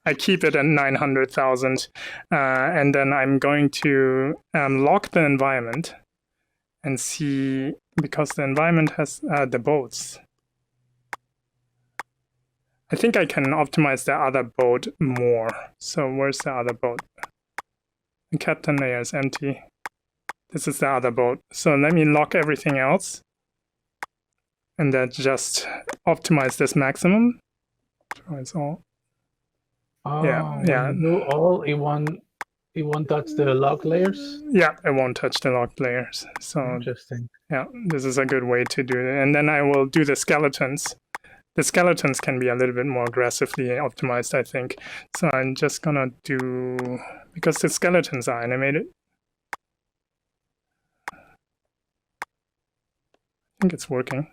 I keep it at 900,000. And then I'm going to lock the environment and see, because the environment has the boats. I think I can optimize the other boat more. So where's the other boat? The captain layer is empty. This is the other boat. So let me lock everything else. And then just optimize this maximum. So it's all. Oh, Yeah, when yeah. you do all, it won't touch the lock layers. Yeah, it won't touch the locked layers. So Interesting. yeah, this is a good way to do it. And then I will do the skeletons. The skeletons can be a little bit more aggressively optimized, I think. So I'm just gonna do, because the skeletons are animated. I think it's working.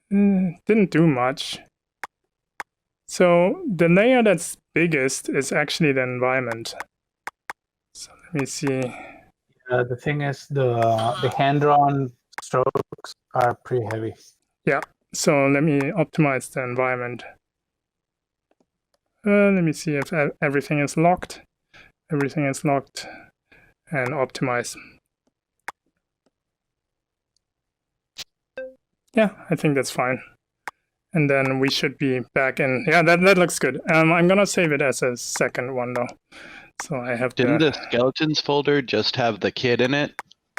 Didn't do much. So the layer that's biggest is actually the environment. So let me see. The thing is, the hand-drawn strokes are pretty heavy. Yeah. So let me optimize the environment. Let me see if everything is locked. Everything is locked and optimize. Yeah, I think that's fine. And then we should be back in. Yeah, that looks good. I'm gonna save it as a second one though. So I have Didn't the skeletons folder just have the kid in it?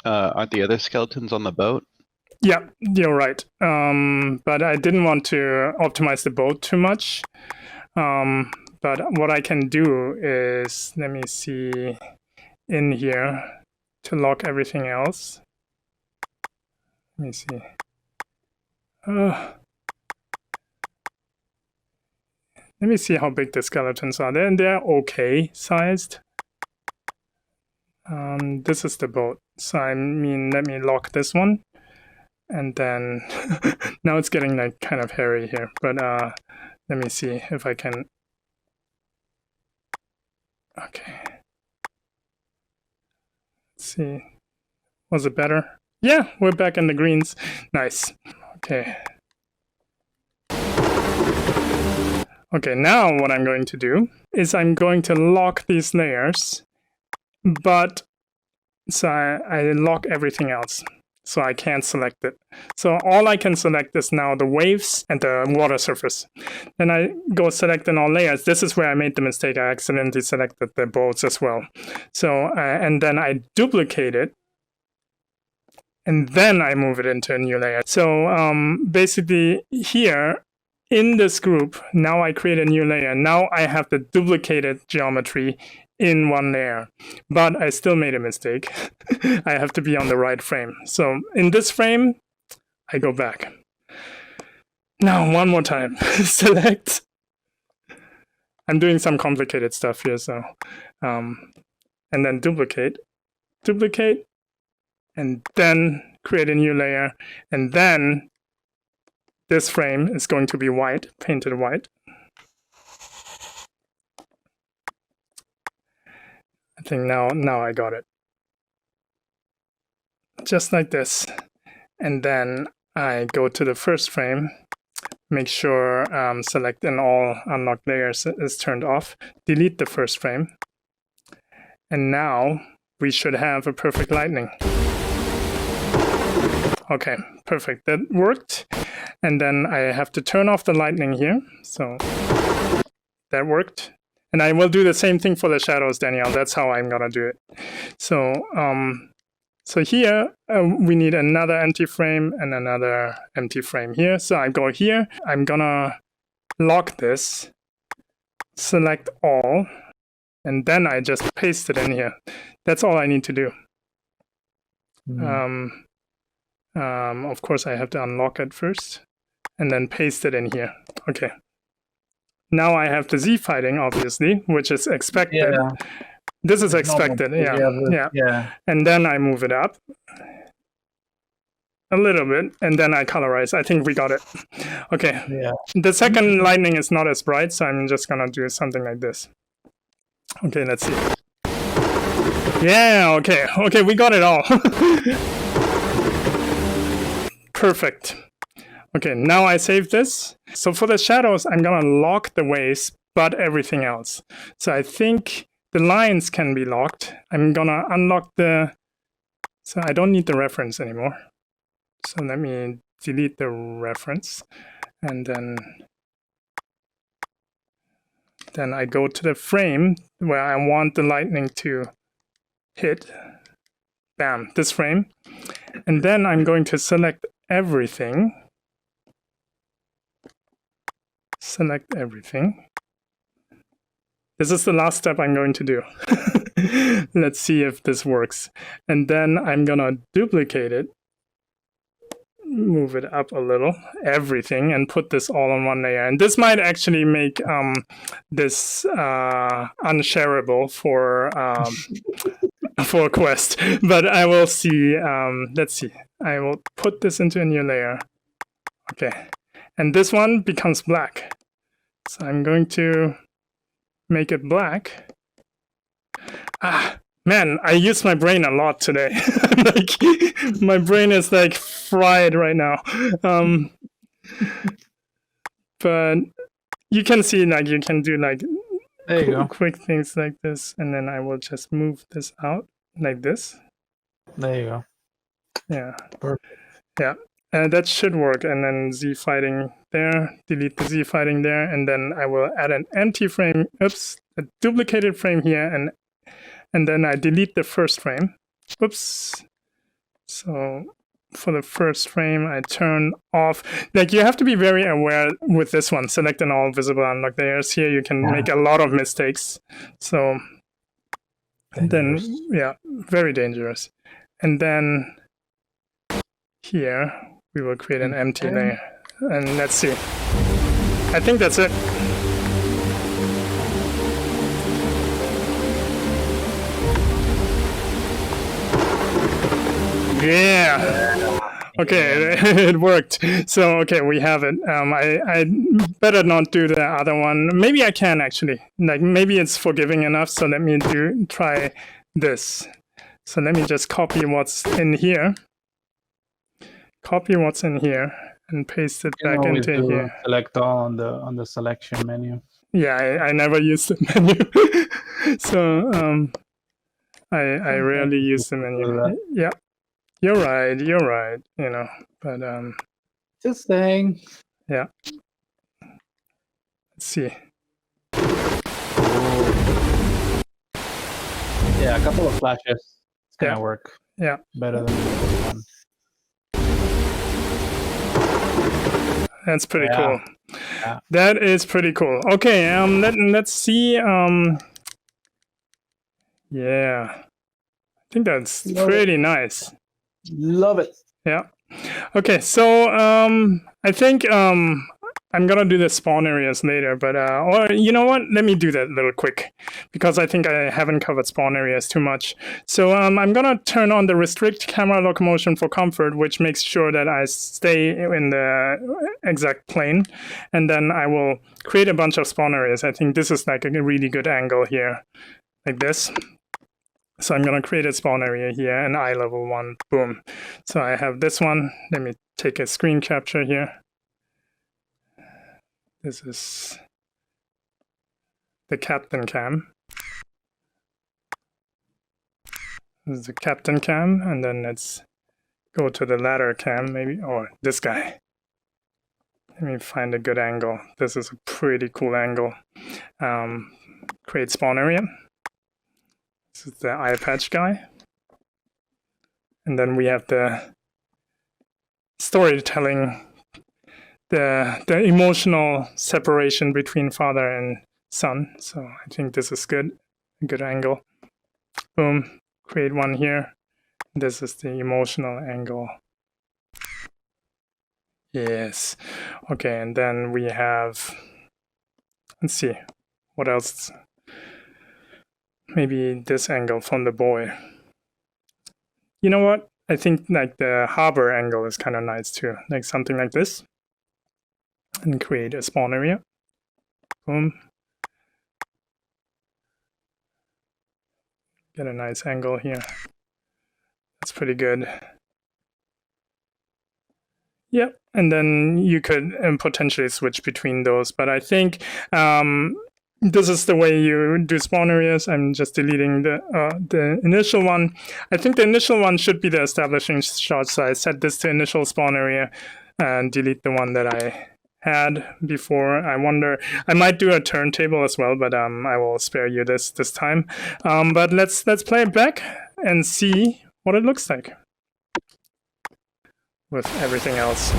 Aren't the other skeletons on the boat? Yeah, you're right. But I didn't want to optimize the boat too much. But what I can do is, let me see in here to lock everything else. Let me see. Let me see how big the skeletons are. They're okay sized. This is the boat. So I mean, let me lock this one. And then now it's getting like kind of hairy here. But let me see if I can. Okay. Let's see. Was it better? Yeah, we're back in the greens. Nice. Okay. Okay, now what I'm going to do is I'm going to lock these layers, but so I lock everything else. So I can't select it. So all I can select is now the waves and the water surface. Then I go select in all layers. This is where I made the mistake. I accidentally selected the boats as well. So, and then I duplicate it. And then I move it into a new layer. So basically here, in this group, now I create a new layer. Now I have the duplicated geometry in one layer, but I still made a mistake. I have to be on the right frame. So in this frame, I go back. Now one more time, select. I'm doing some complicated stuff here, so and then duplicate, and then create a new layer, and then this frame is going to be white, painted white. I think now I got it. Just like this. And then I go to the first frame, make sure select in all unlocked layers is turned off, delete the first frame. And now we should have a perfect lightning. Okay, perfect, that worked. And then I have to turn off the lightning here. So that worked. And I will do the same thing for the shadows, Danielle. That's how I'm gonna do it. So, so here we need another empty frame and another empty frame here. So I go here. I'm gonna lock this, select all, and then I just paste it in here. That's all I need to do. Of course, I have to unlock it first, and then paste it in here. Okay. Now I have the Z fighting, obviously, which is expected. Yeah. This is expected, yeah. And then I move it up a little bit, and then I colorize. I think we got it. Okay. Yeah. The second lightning is not as bright, so I'm just gonna do something like this. Okay, let's see. Yeah, okay. Okay, we got it all. Perfect. Okay, now I save this. So for the shadows, I'm gonna lock the waves but everything else. So I think the lines can be locked. I'm gonna unlock so I don't need the reference anymore. So let me delete the reference, and then I go to the frame where I want the lightning to hit. Bam, this frame. And then I'm going to select everything. Select everything. This is the last step I'm going to do. Let's see if this works. And then I'm gonna duplicate it, move it up a little, everything, and put this all on one layer. And this might actually make this unshareable for a quest, but I will see. Let's see. I will put this into a new layer. Okay, and this one becomes black. So I'm going to make it black. Ah, man, I use my brain a lot today. Like, my brain is like fried right now. But you can see, like, you can do like There you go. quick things like this, and then I will just move this out like this. There you go. Yeah. Perfect. Yeah. That should work. And then Z fighting there, delete the Z fighting there, and then I will add an empty frame. Oops, a duplicated frame here, and then I delete the first frame. Oops. So for the first frame, I turn off. Like, you have to be very aware with this one. Select an all visible unlock layers. Here you can make a lot of mistakes. So Dangerous. then, yeah, very dangerous. And then here we will create an empty layer. And let's see. I think that's it. Yeah. Okay, it worked. So, okay, we have it. I better not do the other one. Maybe I can actually. Like, maybe it's forgiving enough. So let me try this. So let me just copy what's in here. Copy what's in here and paste it back always into do here. Select all on the selection menu. Yeah, I never use the menu. So I rarely use the menu. Yeah. You're right, you know. But Just saying. yeah. Let's see. Yeah, a couple of flashes. It's gonna Yeah. work. Yeah. Better than the other one. That's pretty Yeah. cool. Yeah. That is pretty cool. Okay, let's see. Yeah. I think that's Love pretty nice. Love it. Yeah. Okay, so I think I'm gonna do the spawn areas later, but or you know what? Let me do that a little quick because I think I haven't covered spawn areas too much. So I'm gonna turn on the restrict camera locomotion for comfort, which makes sure that I stay in the exact plane, and then I will create a bunch of spawn areas. I think this is like a really good angle here, like this. So I'm going to create a spawn area here, an eye level one, boom. So I have this one. Let me take a screen capture here. This is the captain cam. This is the captain cam, and then let's go to the ladder cam maybe, or this guy. Let me find a good angle. This is a pretty cool angle. Create spawn area. This is the eye patch guy. And then we have the storytelling, the emotional separation between father and son. So I think this is good, a good angle. Boom, create one here. This is the emotional angle. Yes. Okay, and then we have, let's see, what else? Maybe this angle from the boy. You know what? I think like the harbor angle is kind of nice too. Like something like this. And create a spawn area. Boom. Get a nice angle here. That's pretty good. Yep. And then you could potentially switch between those. But I think this is the way you do spawn areas. I'm just deleting the initial one. I think the initial one should be the establishing shot, so I set this to initial spawn area and delete the one that I had before. I wonder, I might do a turntable as well, but I will spare you this time. But let's play it back and see what it looks like with everything else.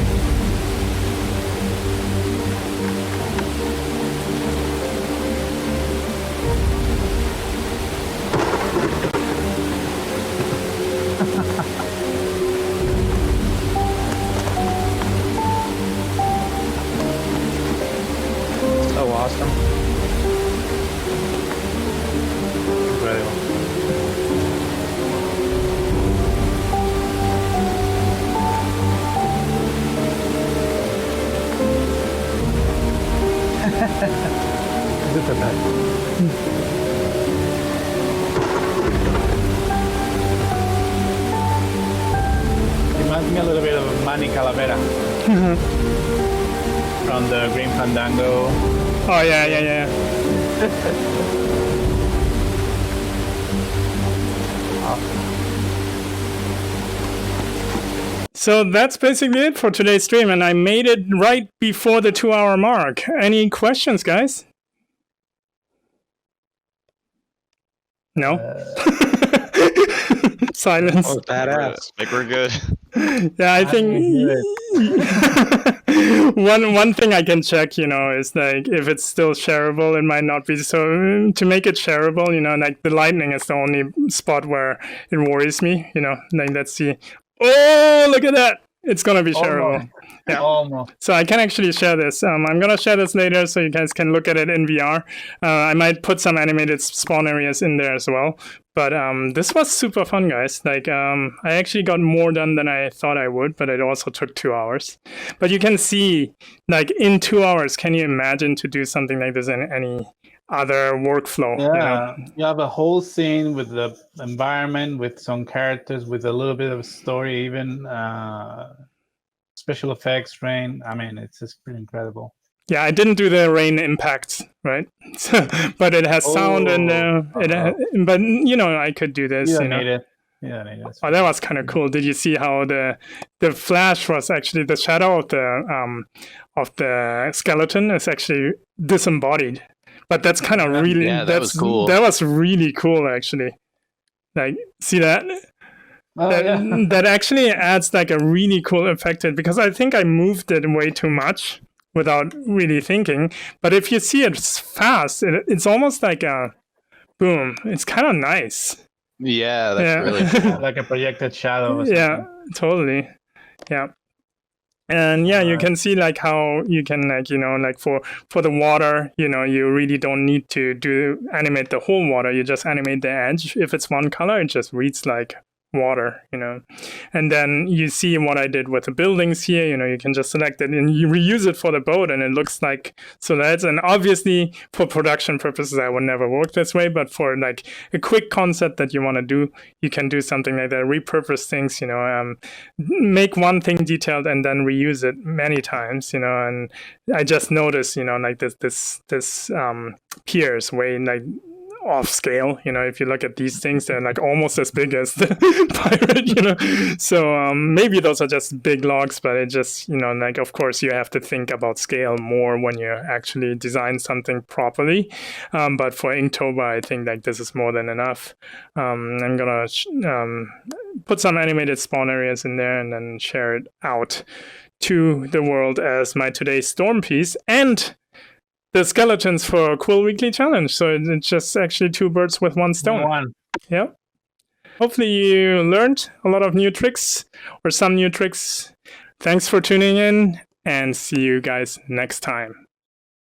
So awesome. Incredible. Super nice. Reminds me a little bit of Manny Calavera from the Green Fandango. Oh yeah. So that's basically it for today's stream, and I made it right before the 2-hour mark. Any questions, guys? No? Silence. Oh, badass. Like we're good. Yeah, I think one thing I can check, is like if it's still shareable. It might not be. So to make it shareable, like the lightning is the only spot where it worries me. Like let's see. Oh, look at that! It's gonna be shareable. Yeah. Almost. So I can actually share this. I'm gonna share this later, so you guys can look at it in VR. I might put some animated spawn areas in there as well. But this was super fun, guys. Like I actually got more done than I thought I would, but it also took 2 hours. But you can see, like in 2 hours, can you imagine to do something like this in any other workflow? Yeah, you have a whole scene with the environment, with some characters, with a little bit of story, even special effects, rain. I mean, it's just pretty incredible. Yeah, I didn't do the rain impact, right? But it has sound and but I could do this. You don't need it. Yeah, need it. Oh, that was kind of cool. Did you see how the flash was actually the shadow of the skeleton is actually disembodied? But that's kind of really that was cool. That was really cool, actually. Like, see that? That actually adds like a really cool effect to it, because I think I moved it way too much without really thinking. But if you see it fast, it's almost like a boom. It's kind of nice. Yeah, that's really cool. Like a projected shadow. Yeah, totally. Yeah. And yeah, you can see like how you can like for the water, you really don't need to animate the whole water. You just animate the edge. If it's one color, it just reads like water, and then you see what I did with the buildings here. You can just select it and you reuse it for the boat, and it looks like so that's. And obviously for production purposes I would never work this way, but for like a quick concept that you want to do, you can do something like that, repurpose things, make one thing detailed and then reuse it many times, and I just noticed, like this piers way like off scale. If you look at these things, they're like almost as big as the pirate, so maybe those are just big logs, but it just like of course you have to think about scale more when you actually design something properly, but for Inktober I think like this is more than enough. I'm gonna put some animated spawn areas in there and then share it out to the world as my today's storm piece and the skeletons for Quill Weekly Challenge. So it's just actually 2 birds with 1 stone. Yeah. Hopefully you learned a lot of new tricks or some new tricks. Thanks for tuning in and see you guys next time.